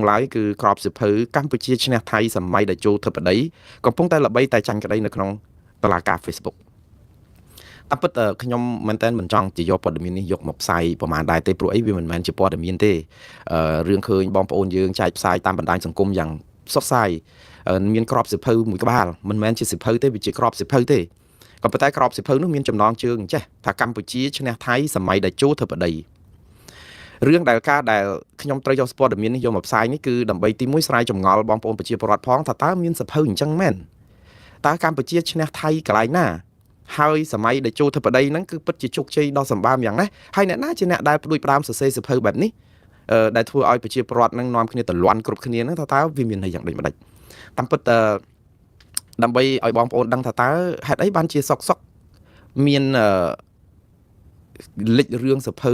ឡើយគឺក្របសៀវភៅកម្ពុជាឈ្នះថៃសម័យតេជោធិបតីកំពុងតែល្បីតែចាញ់ក្តីនៅក្នុងតុលាការ Facebook តាមពិតខ្ញុំមែនតើមិនចង់ជាយកព័ត៌មាននេះយកមកផ្សាយប្រហែលដែរទេព្រោះអីវាមិនមែនជាព័ត៌មានទេរឿងឃើញបងប្អូនយើងចែកផ្សាយតាមបណ្ដាញសង្គមយ៉ាងសុខសាយមានក្របសៀវភៅមួយក្បាលមិនមែនជាសៀវភៅទេវាជាក្របសៀវភៅទេក៏ប៉ុន្តែក្របសៀវភៅនោះមានចំណងជើងចេះថាកម្ពុជាឈ្នះថៃសម័យតេជោធិបតីរឿងដែលខ្ញុំត្រូវយកព័ត៌មាននេះយកមកផ្សាយនេះគឺដើម្បីទីមួយស្រាយចម្ងល់បងប្អូនប្រជាពលរដ្ឋផងថាតើមានសៀវភៅអញ្ចឹងមែនតើកម្ពុជាឈ្នះថៃកន្លែងណាហើយសម័យតេជោធិបតីហ្នឹងគឺពិតជាជោគជ័យដ៏សម្បើមយ៉ាងណាស់ហើយអ្នកណាជាអ្នកដែលផ្ដួចផ្ដើមសរសេរសៀវភៅបែបនេះដែលធ្វើឲ្យប្រជាពលរដ្ឋនឹងនាំគ្នាទៅលាន់គ្រប់គ្នាហ្នឹងតើវាមានន័យយ៉ាងដូចម្ដេចតាមពិតដើម្បីឲ្យបងប្អូនដឹងថាតើហេតុអីបានជាសុកមានលេចរឿងសៀវភៅ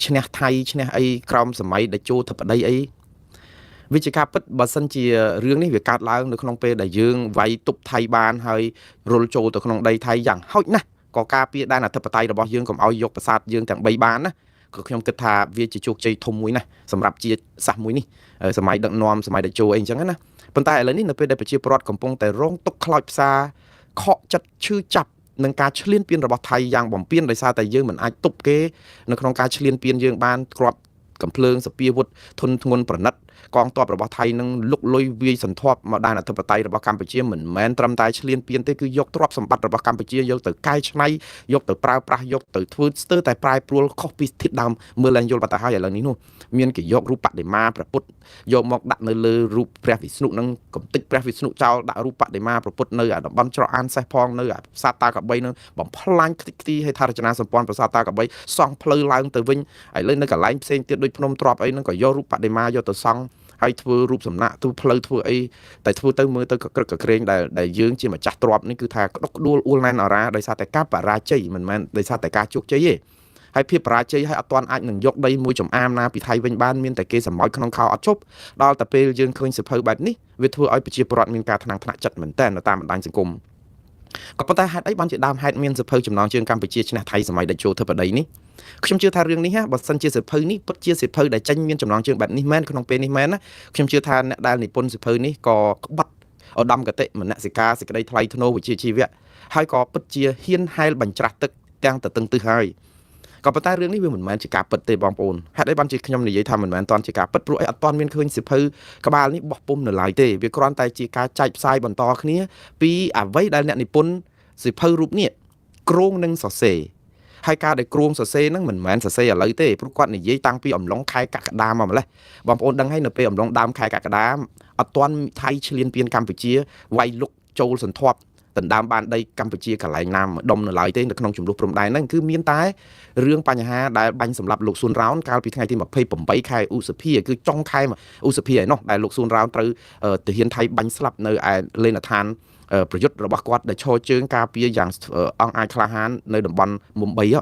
ឈ្នះថៃឈ្នះអីក្រោមសម័យតេជោធិបតីអីវាជាការពិតបើសិនជារឿងនេះវាកើតឡើងនៅក្នុងពេលដែលយើងវាយទប់ថៃបានហើយរុលចូលទៅក្នុងដីថៃយ៉ាងហោចណាស់ក៏ការពារដែនអធិបតេយ្យរបស់យើងកុំឲ្យយកប្រាសាទយើងទាំង3បានណាក៏ខ្ញុំគិតថាវាជាជោគជ័យធំមួយណាស់សម្រាប់ជាតិសាសន៍មួយនេះសម័យដឹកនាំសម័យតេជោអីអញ្ចឹងណាប៉ុន្តែឥឡូវនេះនៅពេលដែលប្រជាពលរដ្ឋកំពុងតែរងទុក្ខខ្លោចផ្សាខកចិត្តឈឺចាប់នឹងការឈ្លានពានរបស់ថៃយ៉ាងបំពេញដោយសារតែយើងមិនអាចទប់គេនៅក្នុងការឈ្លានពានយើងបានគ្រាប់កំភ្លើងសពាវុធធនធ្ងន់ប្រណិតកងទ័ពរបស់ថៃនឹងលុកលុយវាយសន្ធាប់មកដែនអធិបតេយ្យរបស់កម្ពុជាមិនមែនត្រឹមតែឈ្លានពានទេគឺយកទ្រព្យសម្បត្តិរបស់កម្ពុជាយកទៅកែច្នៃយកទៅប្រើប្រាស់យកទៅធ្វើស្ទើរតែប្រែប្រួលខុសពីស្ថិតដើមមើលឡើងយល់បាត់ទៅហើយឥឡូវនេះនោះមានគេយករូបបដិមាព្រះពុទ្ធយកមកដាក់នៅលើរូបព្រះវិស្ណុនឹងកំទេចព្រះវិស្ណុចោលដាក់រូបបដិមាព្រះពុទ្ធនៅតំបន់ច្រកអានសេះផងនៅប្រាសាទតាកបីនឹងបំផ្លាញខ្ទេចខ្ទីហេដ្ឋារចនាសម្ព័ន្ធប្រាសាទតាកបីសង់ផ្លូវឡើងទៅវិញឥឡូវនៅកន្លែងផ្សេងទៀតដូចភ្នំទ្រាប់អីហ្នឹងក៏យករូបបដិមាយកទៅសង់ហើយធ្វើរូបសំណាកទូផ្លូវធ្វើអីតែធ្វើទៅមើលទៅក៏ក្រឹកក្រែងដែលយើងជាម្ចាស់ទ្រព្យនេះគឺថាក្តុកក្ដួលអួលណែនអរ៉ាដោយសារតែការបរាជ័យមិនមែនដោយសារតែការជោគជ័យទេហើយភាពបរាជ័យហើយអត់ទាន់អាចនឹងយកដីមួយចំអាមណាពីថៃវិញបានមានតែគេសម្ោចក្នុងខោអត់ជប់ដល់តែពេលយើងឃើញសភៅបែបនេះវាធ្វើឲ្យប្រជាពលរដ្ឋមានការថ្នាំងថ្នាក់ចិត្តមែនតើនៅតាមបណ្ដាញសង្គមក៏ប៉ុន្តែហេតុអីបានជាដើមហេតុមានសភៅចំណងជើងកម្ពុជាឈ្នះថៃសម័យតេជោធិបតីនេះខ្ញុំជឿថារឿងនេះបើសិនជាសភៅនេះពិតជាសភៅដែលចេញមានចំណងជើងបែបនេះមែនក្នុងពេលនេះមែនណាខ្ញុំជឿថាអ្នកដែលនិពន្ធសភៅនេះក៏ក្បត់ឧត្តមគតិមនសិការសេចក្តីថ្លៃថ្នូរវិជ្ជាជីវៈហើយក៏ពិតជាហ៊ានហែលបញ្ច្រាស់ទឹកទាំងទៅទឹងទឹះហើយក៏ប៉ុន្តែរឿងនេះវាមិនមែនជាការពិតទេបងប្អូនហេតុអីបានជាខ្ញុំនិយាយថាមិនមែនតន់ជាការពិតព្រោះអីអត់ទាន់មានឃើញសភៅក្បាលនេះបោះពុំនៅឡើយទេវាគ្រាន់តែជាការចែកផ្សាយបន្តគ្នាពីអ្វីដែលអ្នកនិពន្ធសភៅរូបនេះគ្រោងនឹងសរសេរហើយការដែលគ្រោងសរសេរហ្នឹងមិនមែនសរសេរឥឡូវទេព្រោះគាត់និយាយតាំងពីអំឡុងខែកក្កដាមកម្លេះបងប្អូនដឹងហើយនៅពេលអំឡុងដើមខែកក្កដាអត់ទាន់ថៃឈ្លានពានកម្ពុជាវាយលុកចូលសន្ធាប់ដណ្ដើមបានដីកម្ពុជាកន្លែងណាម្ដុំនៅឡើយទេនៅក្នុងចំនួនព្រំដែនហ្នឹងគឺមានតែរឿងបញ្ហាដែលបាញ់សម្លាប់លោកស៊ុនរោនកាលពីថ្ងៃទី28ខែឧសភាគឺចុងខែឧសភាឯណោះដែលលោកស៊ុនរោនត្រូវទាហានថៃបាញ់ស្លាប់នៅឯលេនដ្ឋានប្រយុទ្ធរបស់គាត់ដែលឈរជើងការពារយ៉ាងអង្អាចក្លាហាននៅតំបន់មុំបី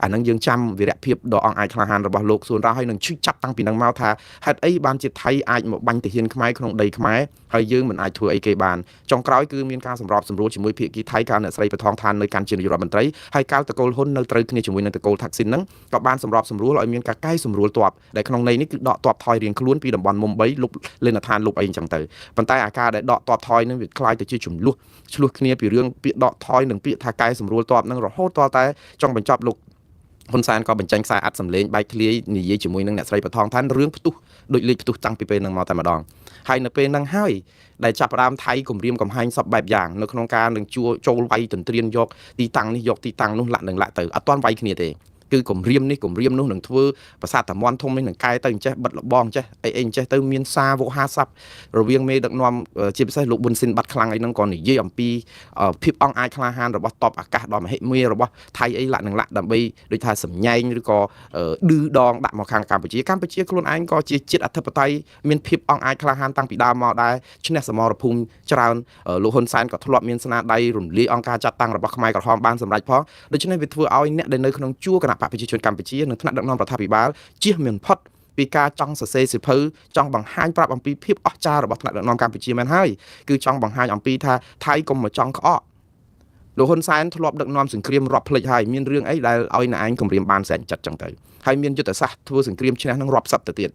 អានឹងយើងចាំវីរៈភាពដ៏អង្អាចក្លាហានរបស់លោកស៊ុនរោនហើយនឹងឈឺចាប់តាំងពីនឹងមកថាហេតុអីបានជាថៃអាចមកបាញ់ទាហានខ្មែរក្នុងដីខ្មែរហើយយើងមិនអាចធ្វើអីគេបានចុងក្រោយគឺមានការសម្របសម្រួលជាមួយភាគីថៃកាលអ្នកស្រីបថងឋាននៅកាន់ជានាយករដ្ឋមន្ត្រីហើយកាលតកូលហ៊ុននៅត្រូវគ្នាជាមួយនឹងតកូលថាក់ស៊ីនហ្នឹងក៏បានសម្របសម្រួលឲ្យមានការកែសម្រួលទ័ពដែលក្នុងន័យនេះគឺដកទ័ពថយរៀងខ្លួនពីតំបន់មុំបីលុបលេនដ្ឋានលុបអីអញ្ចឹងទៅប៉ុន្តែអាការដែលដកទ័ពថយនឹងវាคล้ายទៅជាចំនួនឆ្លោះគ្នាពីរឿងពាក្យដកថយនិងពាក្យថាកែសម្រួលទ័ពនឹងរហូតតតែចង់បញ្ចប់លោកហ៊ុនសែនក៏បញ្ចេញខ្សែអត្ថសម្លេងបែកធ្លាយនិយាយជាមួយនឹងអ្នកស្រីបថងឋានរឿងផ្ទុះដូចលេខផ្ទុះតាំងពីពេលហ្នឹងមកតែម្ដងហើយនៅពេលហ្នឹងហើយដែលចាប់ផ្ដើមថៃគម្រាមកំហែងសពបែបយ៉ាងនៅក្នុងការនឹងចូលវាយទន្ទ្រានយកទីតាំងនេះយកទីតាំងនោះលាក់នឹងលាក់ទៅអត់ទាន់វាយគ្នាទេគឺគម្រាមនេះគម្រាមនោះនឹងធ្វើប្រាសាទតាមន់ធំនេះនឹងកែទៅអញ្ចេះបិទលបងអញ្ចេះអីអញ្ចេះទៅមានសារវោហាស័ព្ទរវាងមេដឹកនាំជាពិសេសលោកប៊ុនស៊ិនបាត់ខ្លាំងអីហ្នឹងក៏និយាយអំពីភាពអង្អាចក្លាហានរបស់តបអាកាសដ៏មហិមារបស់ថៃអីលាក់នឹងលាក់ដើម្បីដូចថាសម្ញែងឬក៏ឌឺដងដាក់មកខាងកម្ពុជាខ្លួនឯងក៏ជាជាតិអធិបតេយ្យមានភាពអង្អាចក្លាហានតាំងពីដើមមកដែរឈ្នះសមរភូមិច្រើនលោកហ៊ុនសែនក៏ធ្លាប់មានស្នាដៃរំលាយអង្គការចាត់តាំងរបស់ខ្មែរក្រហមបានសម្រេចផងដូច្នេះវាធ្វើឲ្យអ្នកដែលនៅក្នុងជួរគណៈបកប្រជាជនកម្ពុជានិងថ្នាក់ដឹកនាំរដ្ឋាភិបាលជៀសមានផុតពីការចង់សរសេរសៀវភៅចង់បង្ហាញប្រាប់អំពីភាពអស្ចារ្យរបស់ថ្នាក់ដឹកនាំកម្ពុជាមែនហើយគឺចង់បង្ហាញអំពីថាថៃកុំមកចង់ក្អកលោកហ៊ុនសែនធ្លាប់ដឹកនាំសង្គ្រាមរាប់ផ្លេចហើយមានរឿងអីដែលឲ្យអ្នកឯងគម្រាមបានសែនចិត្តចឹងទៅហើយមានយុទ្ធសាស្ត្រធ្វើសង្គ្រាមឈ្នះនឹងរាប់សិបទៅទៀត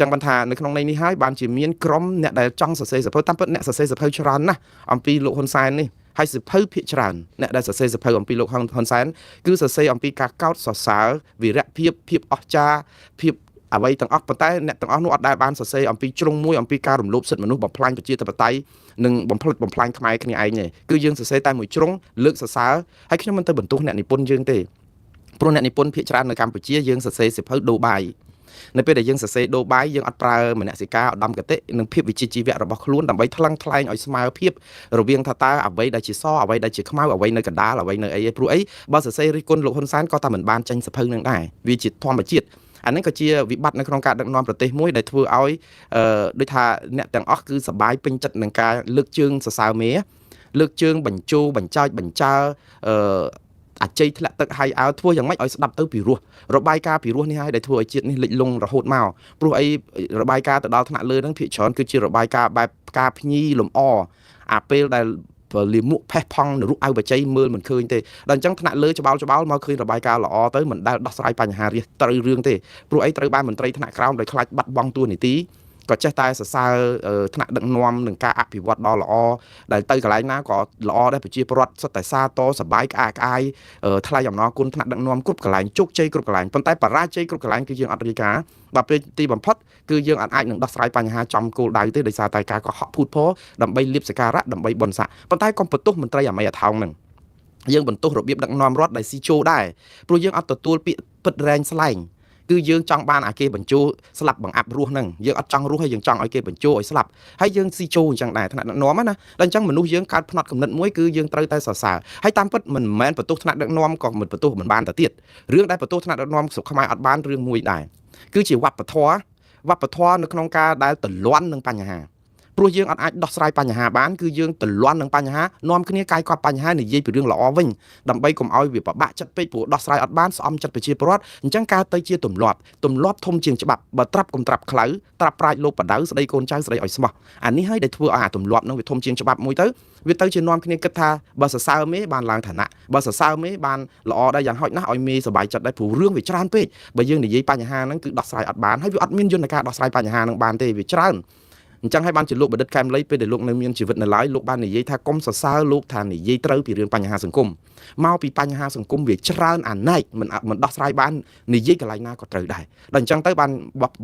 ចឹងបានថានៅក្នុងន័យនេះហើយបានជាមានក្រុមអ្នកដែលចង់សរសេរសភៅតាមពិតអ្នកសរសេរសភៅច្រើនណាស់អំពីលោកហ៊ុនសែននេះហើយសភៅភាគច្រើនអ្នកដែលសរសេរសភៅអំពីលោកហ៊ុនសែនគឺសរសេរអំពីការកោតសរសើរវីរភាពភាពអស្ចារ្យភាពអ្វីទាំងអស់ប៉ុន្តែអ្នកទាំងអស់នោះអត់ដែលបានសរសេរអំពីជ្រុងមួយអំពីការរំលោភសិទ្ធិមនុស្សបំផ្លាញប្រជាធិបតេយ្យនិងបំផ្លាញខ្មែរគ្នាឯងទេគឺយើងសរសេរតែមួយជ្រុងលើកសរសើរហើយខ្ញុំមិនទៅបន្ទោសអ្នកនិពន្ធយើងទេព្រោះអ្នកនិពន្ធភាគច្រើននៅកម្ពុជាយើងសរសេរសភៅដូបាយនៅពេលដែលយើងសរសេរដូបាយយើងអត់ប្រើមនសិការឧត្តមគតិនិងភាពវិជ្ជាជីវៈរបស់ខ្លួនដើម្បីថ្លឹងថ្លែងឲ្យស្មើភាពរវាងថាតើអ្វីដែលជាសអ្វីដែលជាខ្មៅអ្វីនៅកណ្ដាលអ្វីនៅអីព្រោះអីបើសរសេររិះគន់លោកហ៊ុនសែនក៏តែមិនបានចេញសភៅនឹងដែរវាជាធម្មជាតិអានេះក៏ជាវិបត្តិនៅក្នុងការដឹកនាំប្រទេសមួយដែលធ្វើឲ្យដូចថាអ្នកទាំងអស់គឺសប្បាយពេញចិត្តនឹងការលើកជើងសរសើរមេលើកជើងបញ្ជោបញ្ចោចបញ្ចើអាជ័យធ្លាក់ទឹកហើយអើធ្វើយ៉ាងម៉េចឲ្យស្ដាប់ទៅពីរោះរបាយការណ៍ពីរោះនេះហើយដែលធ្វើឲ្យជាតិនេះលិចលង់រហូតមកព្រោះអីរបាយការណ៍ទៅដល់ថ្នាក់លើហ្នឹងភាគច្រើនគឺជារបាយការណ៍បែបផ្កាភ្ញីលំអអាពេលដែលលាមកផេះផង់រូបអៅបច្ច័យមើលមិនឃើញទេដល់អញ្ចឹងថ្នាក់លើច្បោលមកឃើញរបាយការណ៍ល្អទៅមិនដែលដោះស្រាយបញ្ហារាសត្រូវរឿងទេព្រោះអីត្រូវបានមន្ត្រីថ្នាក់ក្រោមដោយខ្លាចបាត់បង់តួនាទីក៏ចេះតែសរសើរថ្នាក់ដឹកនាំនឹងការអភិវឌ្ឍដ៏ល្អដែលទៅកន្លែងណាក៏ល្អដែរប្រជាពលរដ្ឋសុទ្ធតែសាទរសប្បាយក្អាកក្អាយថ្លៃអំណរគុណថ្នាក់ដឹកនាំគ្រប់កន្លែងជោគជ័យគ្រប់កន្លែងប៉ុន្តែបរាជ័យគ្រប់កន្លែងគឺយើងអត់រាយការណ៍ដល់ពេលទីបំផុតគឺយើងអាចនឹងដោះស្រាយបញ្ហាចំគោលដៅទេដោយសារតែការកុហកភូតភរដើម្បីលៀបសការៈដើម្បីបនស័កប៉ុន្តែកុំបន្ទោសមន្ត្រីអាមីអាថោងនឹងយើងបន្ទោសរបៀបដឹកនាំរដ្ឋដែលស៊ីជោដែរព្រោះយើងអត់ទទួលពាក្យពិតរែងស្លែងគឺយើងចង់បានអាគេបញ្ជោស្លាប់បង្អាប់រស់ហ្នឹងយើងអត់ចង់រស់ហើយយើងចង់ឲ្យគេបញ្ជោឲ្យស្លាប់ហើយយើងស៊ីជោអញ្ចឹងដែរថ្នាក់ដឹកនាំណាដល់អញ្ចឹងមនុស្សយើងកើតផ្នត់គំនិតមួយគឺយើងត្រូវតែសរសើរហើយតាមពិតមិនមែនបន្ទោសថ្នាក់ដឹកនាំក៏មិនបន្ទោសមិនបានទៅទៀតរឿងដែលបន្ទោសថ្នាក់ដឹកនាំស្រុកខ្មែរអត់បានរឿងមួយដែរគឺជាវប្បធម៌នៅក្នុងការដែលទលាន់នឹងបញ្ហាព្រោះយើងអត់អាចដោះស្រាយបញ្ហាបានគឺយើងទលាន់នឹងបញ្ហានាំគ្នាកាយកប់បញ្ហានិយាយពីរឿងល្អវិញដើម្បីកុំឲ្យវាពិបាកចិត្តពេកព្រោះដោះស្រាយអត់បានស្អំចិត្តប្រជាពលរដ្ឋអញ្ចឹងការទៅជាទម្លាប់ធំជាងច្បាប់បើត្រាប់កុំត្រាប់ខ្លៅត្រាប់ប្រាជ្ញលោកបដៅស្ដីកូនចៅស្ដីឲ្យស្មោះអានេះហើយដែលធ្វើឲ្យអាទម្លាប់នឹងវាធំជាងច្បាប់មួយទៅវាទៅជានាំគ្នាគិតថាបើសរសើរមេបានឡើងឋានៈបើសរសើរមេបានល្អដែរយ៉ាងហោចណាស់ឲ្យមេសប្បាយចិត្តដែរព្រោះរឿងវាច្រើនពេកបើយើងនិយាយបញ្ហាហ្នឹងគឺដោះស្រាយអត់បានហើយវាអត់មានយន្តការដោះស្រាយបញ្ហាហ្នឹងបានទេវាច្រើនអញ្ចឹងហើយបានជាលោកបណ្ឌិតកែមលីពេលដែលលោកនៅមានជីវិតនៅឡើយលោកបាននិយាយថាកុំសរសើរលោកថានិយាយត្រូវពីរឿងបញ្ហាសង្គមមកពីបញ្ហាសង្គមវាច្រើនអាណែកមិនដោះស្រាយបាននិយាយកន្លែងណាក៏ត្រូវដែរដល់អញ្ចឹងទៅបាន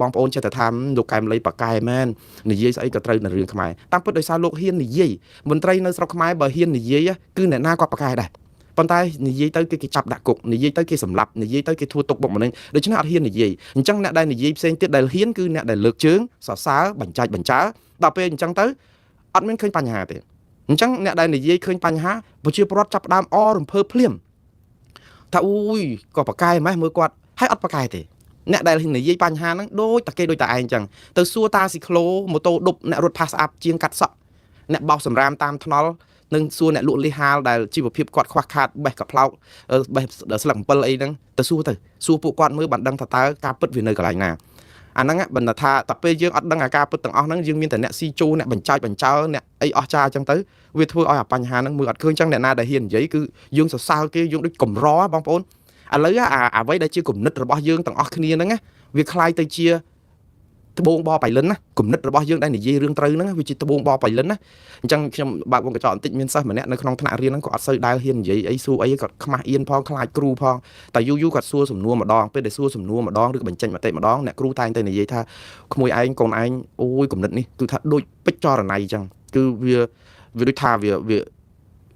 បងប្អូនចេះតែថាលោកកែមលីប៉ាកែមែននិយាយស្អីក៏ត្រូវនៅរឿងខ្មែរតាមពិតដោយសារលោកហ៊ាននិយាយមន្ត្រីនៅស្រុកខ្មែរបើហ៊ាននិយាយគឺអ្នកណាក៏ប៉ាកែដែរប៉ុន្តែនិយាយទៅគេចាប់ដាក់គុកនិយាយទៅគេសម្លាប់និយាយទៅគេធ្វើទុកបុកម្នេញដូច្នេះអត់ហ៊ាននិយាយអញ្ចឹងអ្នកដែលនិយាយផ្សេងទៀតដែលហ៊ានគឺអ្នកដែលលើកជើងសរសើរបញ្ចាច់បញ្ចើដល់ពេលអញ្ចឹងទៅអត់មានឃើញបញ្ហាទេអញ្ចឹងអ្នកដែលនិយាយឃើញបញ្ហាប្រជាពលរដ្ឋចាប់ផ្ដើមរំភើបភ្លាមថាអូយក៏ប៉ាកែម៉េះមើលគាត់ហើយអត់ប៉ាកែទេអ្នកដែលនិយាយបញ្ហាហ្នឹងដូចតែគេដូចតែឯងអញ្ចឹងទៅសួរតាស៊ីក្លូម៉ូតូឌុបអ្នករត់ផាសស្អាប់ជាងកាត់សក់អ្នកបោសសម្រាមតាមថ្នល់នឹងសួរអ្នកលក់លីហាលដែលជីវភាពគាត់ខ្វះខាតបេះកផ្លោកបេះស្លឹកអំពិលអីហ្នឹងទៅសួរពួកគាត់មើលបានដឹងថាតើការពិតវានៅកន្លែងណាអាហ្នឹងបណ្ឌិតថាតែពេលយើងអត់ដឹងអាការពិតទាំងអស់ហ្នឹងយើងមានតែអ្នកស៊ីជូអ្នកបញ្ចោចបញ្ចើអ្នកអីអស់ចាអញ្ចឹងទៅវាធ្វើឲ្យអាបញ្ហាហ្នឹងមើលអត់ឃើញអញ្ចឹងអ្នកណាដែលហ៊ាននិយាយគឺយើងសរសើរគេយើងដូចកំរបងប្អូនឥឡូវអ្វីដែលជាគំនិតរបស់យើងទាំងអស់គ្នាហ្នឹងវាคล้ายទៅជាត្បូងបបៃលិនណាគំនិតរបស់យើងដែលនិយាយរឿងត្រូវហ្នឹងវាជាត្បូងបបៃលិនណាអញ្ចឹងខ្ញុំបើកវងកញ្ចក់បន្តិចមានសិស្សម្នាក់នៅក្នុងថ្នាក់រៀនហ្នឹងក៏អត់សូវដែលហ៊ាននិយាយអីសួរអីគាត់ខ្មាស់អៀនផងខ្លាចគ្រូផងតែយូរគាត់សួរសំណួរម្ដងពេលដែលសួរសំណួរម្ដងឬបញ្ចេញមតិម្ដងអ្នកគ្រូតែងតែនិយាយថាក្មួយឯងកូនឯងអូយគំនិតនេះគឺថាដូចពេជ្រចរណៃអញ្ចឹងគឺវាដូចថាវា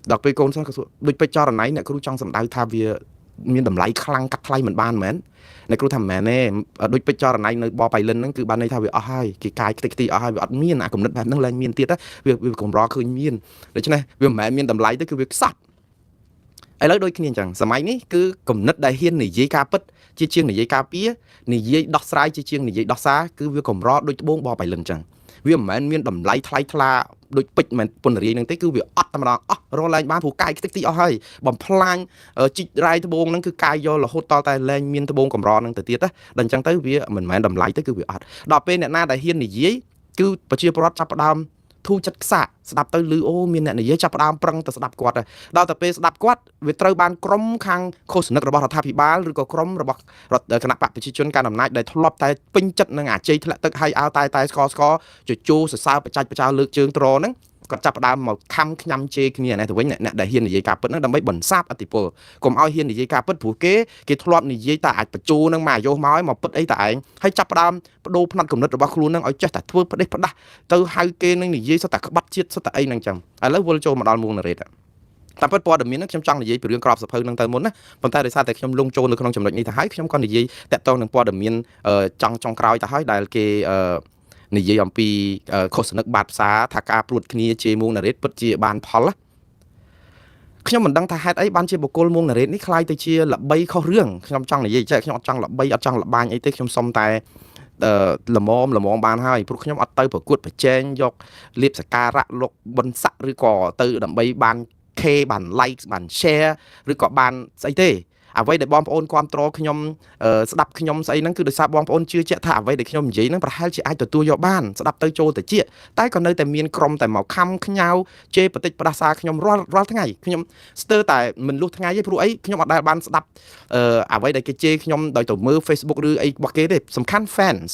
ដល់ពេលកូនសិស្សក៏សួរដូចពេជ្រចរណៃអ្នកគ្រូចង់សម្ដៅថាវាមានតម្លៃខ្លាំងកាត់ថ្លៃមិនបានមែនអ្នកគ្រូថាមិនមែនទេដូចពេជ្រចរណៃនៅបបៃលិនហ្នឹងគឺបានន័យថាវាអស់ហើយគេកាយខ្ទេចខ្ទីអស់ហើយវាអត់មានអាគំនិតបែបហ្នឹងឡើងមានទៀតវាកំរឃើញមានដូច្នេះវាមិនមែនមានតម្លៃទេគឺវាខ្សត់ឥឡូវដូចគ្នាអញ្ចឹងសម័យនេះគឺគំនិតដែលហ៊ាននិយាយការពិតជាជាងនិយាយការពារនិយាយដោះស្រាយជាជាងនិយាយដោះសារគឺវាកំរដូចត្បូងបបៃលិនអញ្ចឹងវាមិនមែនមានតម្លៃថ្លៃថ្លាដូចពេជ្រមិនពុនរាយនឹងទេគឺវាអត់តែម្ដងអស់រលែងបានព្រោះកាយខ្ទេចខ្ទីអស់ហើយបំផ្លាញជីករ៉ៃត្បូងហ្នឹងគឺកាយយករហូតតតែលែងមានត្បូងកម្រហ្នឹងទៅទៀតណាដល់អញ្ចឹងទៅវាមិនមែនតម្លៃទៅគឺវាអត់ដល់ពេលអ្នកណាដែលហ៊ាននិយាយគឺប្រជាពលរដ្ឋចាប់ផ្ដើម ធូរចិត្តខ្សាក់ស្ដាប់ទៅឮអូមានអ្នកនិយាយចាប់ផ្ដើមប្រឹងទៅស្ដាប់គាត់ដល់តែពេលស្ដាប់គាត់វាត្រូវបានក្រុមខាងឃោសនិករបស់រដ្ឋាភិបាលឬក៏ក្រុមរបស់គណៈបកប្រជាជនកាន់អំណាចដែលធ្លាប់តែពេញចិត្តនឹងអាជ័យធ្លាក់ទឹកហើយឲ្យតែស្កជជោសរសើរបច្ចាច់បច្ចាលើកជើងទ្រហ្នឹងគាត់ចាប់ផ្ដើមមកខំខ្ញាំជេរគ្នានេះទៅវិញអ្នកដែលហ៊ាននិយាយការពិតហ្នឹងដើម្បីបន្សាបអធិពលកុំឲ្យហ៊ាននិយាយការពិតព្រោះគេធ្លាប់និយាយតែអាចបញ្ជូរនឹងមកអាយុមកពិតអីតែឯងហើយចាប់ផ្ដើមបដូរផ្នត់គំនិតរបស់ខ្លួននឹងឲ្យចេះតែធ្វើផ្ដេសផ្ដាស់ទៅហៅគេនឹងនិយាយសុទ្ធតែក្បត់ជាតិសុទ្ធតែអីហ្នឹងចឹងឥឡូវវិលចូលមកដល់មួងណារ៉េតតែពិតព័ត៌មានហ្នឹងខ្ញុំចង់និយាយពីរឿងក្របសភៅហ្នឹងទៅមុនណាប៉ុន្តែដោយសារតែខ្ញុំលងចូលនៅក្នុងចំណុចនេះទៅហើយខ្ញុំក៏និយាយតាក់ទងនឹងព័ត៌មានចុងក្រោយទៅហើយដែលគេនិយាយអំពីឃោសនិកបាតផ្សារថាការព្រួតគ្នាជេរមួងណារ៉េតពិតជាបានផលខ្ញុំមិនដឹងថាហេតុអីបានជាបុគ្គលមួងណារ៉េតនេះខ្លាយទៅជាល្បីខុសរឿងខ្ញុំចង់និយាយចេះខ្ញុំអត់ចង់ល្បីអត់ចង់លបាញអីទេខ្ញុំសុំតែល្មមបានហើយព្រោះខ្ញុំអត់ទៅប្រកួតប្រជែងយកលៀបសការៈលោកប៊ុនស័កឬក៏ទៅដើម្បីបាន K បាន like បាន share ឬក៏បានស្អីទេអ្វីដែលបងប្អូនគ្រប់គ្រងខ្ញុំស្ដាប់ខ្ញុំស្អីហ្នឹងគឺដោយសារបងប្អូនជឿជាក់ថាអ្វីដែលខ្ញុំនិយាយហ្នឹងប្រហែលជាអាចទទួលយកបានស្ដាប់ទៅចូលទៅជាតែក៏នៅតែមានក្រុមតែមកខំខ្ញៅជេរបន្តិចផ្ដាសាខ្ញុំរាល់ថ្ងៃខ្ញុំស្ទើរតែមិនលុះថ្ងៃទេព្រោះអីខ្ញុំអត់ដែលបានស្ដាប់អ្វីដែលគេជេរខ្ញុំដោយទៅមើល Facebook ឬអីរបស់គេទេសំខាន់ fans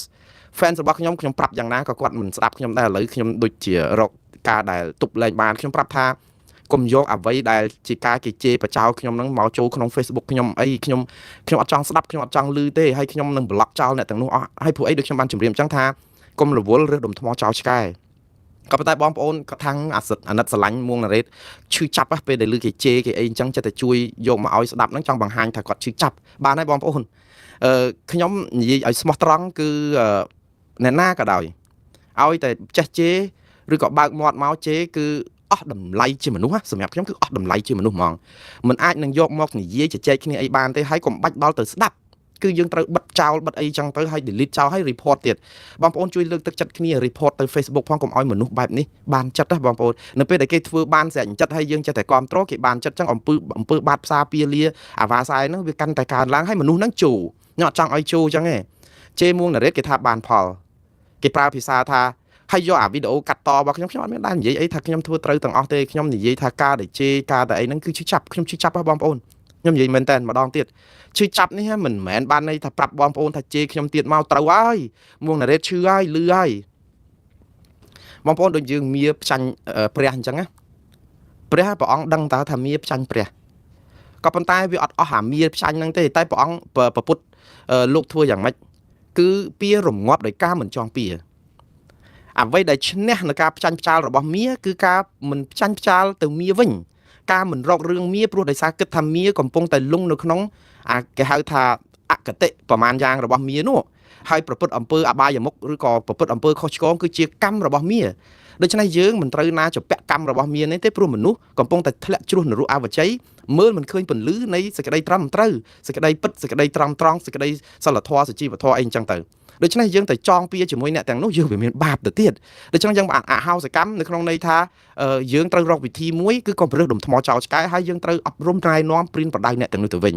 របស់ខ្ញុំប្រាប់យ៉ាងណាក៏គាត់មិនស្ដាប់ខ្ញុំដែរឥឡូវខ្ញុំដូចជារកការដែលទប់លែងបានខ្ញុំប្រាប់ថាកុំយកអ្វីដែលជាការគេជេរបចោខ្ញុំហ្នឹងមកចូលក្នុង Facebook ខ្ញុំអីខ្ញុំអត់ចង់ស្ដាប់ខ្ញុំអត់ចង់ឮទេហើយខ្ញុំនឹងប្លុកចោលអ្នកទាំងនោះអស់ហើយព្រោះអីដូចខ្ញុំបានជម្រាបអញ្ចឹងថាកុំរវល់ឬដុំថ្មចោលឆ្កែក៏ប៉ុន្តែបងប្អូនក៏ថាំងអាណិតស្រឡាញ់មួងណារ៉េតឈឺចាប់ពេលដែលឮគេជេរគេអីអញ្ចឹងចិត្តតែជួយយកមកឲ្យស្ដាប់ហ្នឹងចង់បង្ហាញថាគាត់ឈឺចាប់បានហើយបងប្អូនខ្ញុំនិយាយឲ្យស្មោះត្រង់គឺអ្នកណាក៏ដោយឲ្យតែចេះជេរឬក៏បើកមាត់មកជេរគឺអស់តម្លៃជាមនុស្សសម្រាប់ខ្ញុំគឺអស់តម្លៃជាមនុស្សហ្មងមិនអាចនឹងយកមកនិយាយជជែកគ្នាអីបានទេហើយកុំបាច់ដល់ទៅស្ដាប់គឺយើងត្រូវបិទចោលបិទអីចឹងទៅហើយ delete ចោលហើយ report ទៀតបងប្អូនជួយលើកទឹកចិត្តគ្នា report ទៅ Facebook ផងកុំឲ្យមនុស្សបែបនេះបានចិត្តណាបងប្អូននៅពេលដែលគេធ្វើបានស្រេចចិត្តហើយយើងចេះតែគ្រប់គ្រងគេបានចិត្តចឹងអំពើបាតផ្សារពៀលាអាវ៉ាសាយហ្នឹងវាកាន់តែកើនឡើងហើយមនុស្សហ្នឹងជូរខ្ញុំអត់ចង់ឲ្យជូរចឹងទេជេរមួងណារ៉េតគេថាបានផលគេប្រើភាសាថាហើយយកអាវីដេអូកាត់តរបស់ខ្ញុំអត់មានដែរនិយាយអីថាខ្ញុំធ្វើត្រូវទាំងអស់ទេខ្ញុំនិយាយថាការដែលជេរការតែអីហ្នឹងគឺឈឺចាប់ខ្ញុំឈឺចាប់ហ៎បងប្អូនខ្ញុំនិយាយមែនតើម្ដងទៀតឈឺចាប់នេះមិនមែនបានន័យថាប្រាប់បងប្អូនថាជេរខ្ញុំទៀតមកត្រូវហើយមួងណារ៉េតឈឺហើយលឺហើយបងប្អូនដូចយើងមាផ្ចាញ់ព្រះអញ្ចឹងណាព្រះព្រះអង្គដឹងតើថាមាផ្ចាញ់ព្រះក៏ប៉ុន្តែវាអត់អស់អាមាផ្ចាញ់ហ្នឹងទេតែព្រះអង្គប្រពុតលោកធ្វើយ៉ាងម៉េចគឺពៀរំងាប់ដោយការមិនចងពៀអ្វីដែលឈ្នះនៅការផ្ចាញ់ផ្ចាលរបស់មាគឺការមិនផ្ចាញ់ផ្ចាលទៅមាវិញការមិនរករឿងមាព្រោះដោយសារគិតថាមាកំពុងតែលងនៅក្នុងគេហៅថាអកតិប្រមាណយ៉ាងរបស់មានោះហើយប្រព្រឹត្តអំពើអបាយមុខឬក៏ប្រព្រឹត្តអំពើខុសឆ្គងគឺជាកម្មរបស់មាដូច្នេះយើងមិនត្រូវណាជាពាក់កម្មរបស់មានេះទេព្រោះមនុស្សកំពុងតែធ្លាក់ជ្រោះនរកអវជ័យមើលមិនឃើញពន្លឺនៃសេចក្តីត្រឹមត្រូវសេចក្តីពិតសេចក្តីត្រង់សេចក្តីសិលធម៌សុជីវធម៌អីអញ្ចឹងទៅដូច្នេះយើងទៅចងពៀជាមួយអ្នកទាំងនោះយើងវាមានបាបទៅទៀតដូច្នេះយើងអហោសកម្មនៅក្នុងន័យថាយើងត្រូវរកវិធីមួយគឺកុំព្រឹសដុំថ្មចោលឆ្កែហើយយើងត្រូវអប់រំណែនាំព្រៀនបដៅអ្នកទាំងនោះទៅវិ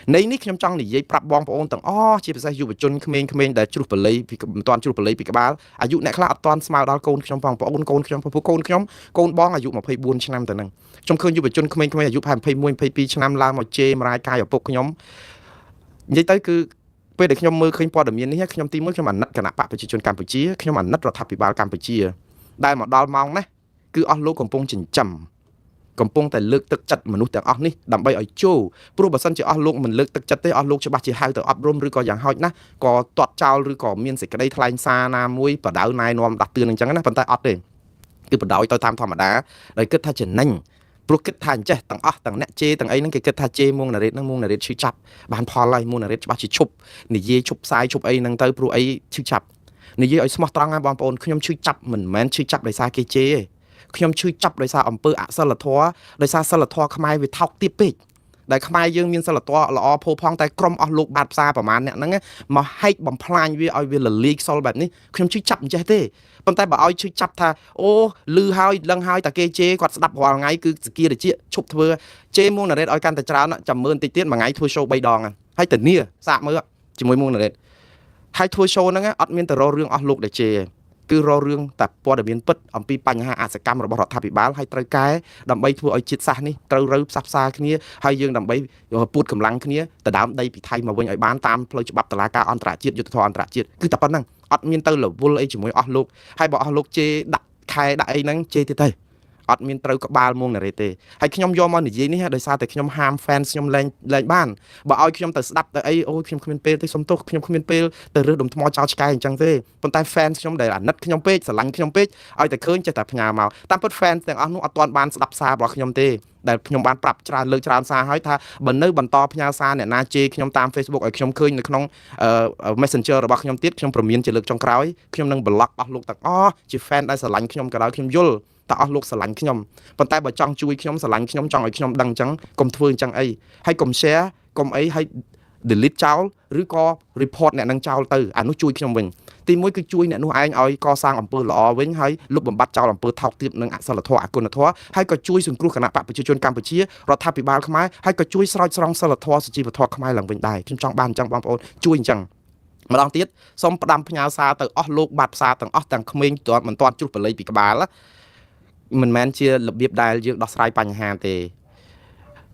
ញនៃនេះខ្ញុំចង់និយាយប្រាប់បងប្អូនទាំងអស់ជាពិសេសយុវជនក្មេងៗដែលជ្រុះបល័យពីមិនទាន់ជ្រុះបល័យពីក្បាលអាយុអ្នកខ្លះអត់ទាន់ស្មើដល់កូនខ្ញុំបងប្អូនកូនខ្ញុំពូកូនខ្ញុំកូនបងអាយុ24ឆ្នាំទៅហ្នឹងខ្ញុំឃើញយុវជនក្មេងៗអាយុ21 22ឆ្នាំឡើងមកជេរមរាយកាយឪពុកខ្ញុំនិយាយទៅគឺពេលដែលខ្ញុំមើលឃើញព័ត៌មាននេះខ្ញុំទី1ខ្ញុំអាណិតគណៈបកប្រជាជនកម្ពុជាខ្ញុំអាណិតរដ្ឋាភិបាលកម្ពុជាដែលមកដល់ម៉ោងនេះគឺអស់លោកកំពុងចិញ្ចឹមកំពុងតែលើកទឹកចិត្តមនុស្សទាំងអស់នេះដើម្បីឲ្យចូលព្រោះបើសិនជាអស់លោកមិនលើកទឹកចិត្តទេអស់លោកច្បាស់ជាហៅទៅអប់រំឬក៏យ៉ាងហោចណាស់ក៏ទាត់ចោលឬក៏មានសេចក្តីថ្លែងសារណាមួយបដៅណែនាំដាស់តឿនអញ្ចឹងណាប៉ុន្តែអត់ទេគឺបដៅទៅតាមធម្មតាដោយគិតថាចំណេញព្រោះគិតថាអញ្ចេះទាំងអស់ទាំងអ្នកជេរទាំងអីហ្នឹងគេគិតថាជេរមួងណារ៉េតហ្នឹងមួងណារ៉េតឈឺចាប់បានផលហើយមួងណារ៉េតច្បាស់ជាឈប់និយាយឈប់ផ្សាយឈប់អីហ្នឹងទៅព្រោះអីឈឺចាប់និយាយឲ្យស្មោះត្រង់ណាបងប្អូនខ្ញុំឈឺចាប់មិនមែនឈឺចាប់ដោយសារគេជេរទេខ្ញុំឈឺចាប់ដោយសារអំពើអសិលធម៌ដោយសារសិលធម៌ខ្មែរវាថោកទាបពេកដែលខ្មែរយើងមានសិលធម៌ល្អផូរផង់តែក្រុមអស់លោកបាតផ្សារប្រមាណអ្នកហ្នឹងមកហែកបំផ្លាញវាឲ្យវាលលីកសុលបែបនេះខ្ញុំឈឺចាប់អញ្ចេះទេប៉ុន្តែបើឲ្យឈឺចាប់ថាអូលឺហើយដឹងហើយតែគេជេរគាត់ស្ដាប់រាល់ថ្ងៃគឺសគារជាឈប់ធ្វើជេរមួងណារ៉េតឲ្យកាន់តែច្រើនចាំមើលបន្តិចទៀតមួយថ្ងៃធ្វើ show 3 ដងហើយតានីសាកមើលជាមួយមួងណារ៉េតហើយធ្វើ show ហ្នឹងអត់មានតែរករឿងអស់លោកដែលជេរ គឺរករឿងតែព័ត៌មានពិតអំពីបញ្ហាអសកម្មរបស់រដ្ឋាភិបាលហើយត្រូវកែដើម្បីធ្វើឲ្យជាតិសាសន៍នេះត្រូវរើផ្សះផ្សាគ្នាហើយយើងដើម្បីពួតកម្លាំងគ្នាទៅដើមដីពីថៃមកវិញឲ្យបានតាមផ្លូវច្បាប់តុលាការអន្តរជាតិយុត្តិធម៌អន្តរជាតិគឺតែប៉ុណ្្នឹងអត់មានទៅរវល់អីជាមួយអស់លោកហើយបើអស់លោកជេរដាក់ខែដាក់អីហ្នឹងជេរទៀតទៅអត់មានត្រូវក្បាលមុងណារ៉េទេហើយខ្ញុំយកមកនិយាយនេះដោយសារតែខ្ញុំហាម fans ខ្ញុំលែងបានបើឲ្យខ្ញុំទៅស្ដាប់ទៅអីអូខ្ញុំគ្មានពេលទេសុំទោសខ្ញុំគ្មានពេលទៅរើសដុំថ្មចោលឆ្កែអញ្ចឹងទេប៉ុន្តែ fans ខ្ញុំដែលអាណិតខ្ញុំពេកស្រឡាញ់ខ្ញុំពេកឲ្យតែឃើញចេះតែផ្ញើមកតាមពិត fans ទាំងអស់នោះអត់ទាន់បានស្ដាប់សាររបស់ខ្ញុំទេដែលខ្ញុំបានប្រាប់ច្រើនលើកច្រើនសារហើយថាបើនៅបន្តផ្ញើសារអ្នកណាជេរខ្ញុំតាម Facebook ឲ្យខ្ញុំឃើញនៅក្នុង Messenger របស់ខ្ញុំទៀតខ្ញុំព្រមានជាលើកចុងក្រោយខ្ញុំនឹង block អស់លោកទាំងអស់ជា fan ដែលស្រឡាញ់ខ្ញុំក៏ដោយខ្ញុំយល់តើអស់លោកស្រឡាញ់ខ្ញុំប៉ុន្តែបើចង់ជួយខ្ញុំស្រឡាញ់ខ្ញុំចង់ឲ្យខ្ញុំដឹងអញ្ចឹងកុំធ្វើអញ្ចឹងអីហើយកុំ share កុំអីហើយ delete ចោលឬក៏ report អ្នកនឹងចោលទៅអានោះជួយខ្ញុំវិញទីមួយគឺជួយអ្នកនោះឯងឲ្យកសាងអំពើល្អវិញហើយលុបបំបាត់ចោលអំពើថោកទាបនិងអសិលធម៌អគុណធម៌ហើយក៏ជួយសង្គ្រោះគណៈបកប្រជាជនកម្ពុជារដ្ឋាភិបាលខ្មែរហើយក៏ជួយស្រោចស្រង់សិលធម៌សុជីវធម៌ខ្មែរឡើងវិញដែរខ្ញុំចង់បានអញ្ចឹងបងប្អូនជួយអញ្ចឹងម្ដងទៀតសូមផ្ដាំផ្ញើសារទៅអស់លោកបាត់ផ្សារទាំងអស់ទាំងក្មេងមិនទាន់ជ្រុះបល័យពីក្បាលមិនមែនជារបៀបដែលយើងដោះស្រាយបញ្ហាទេ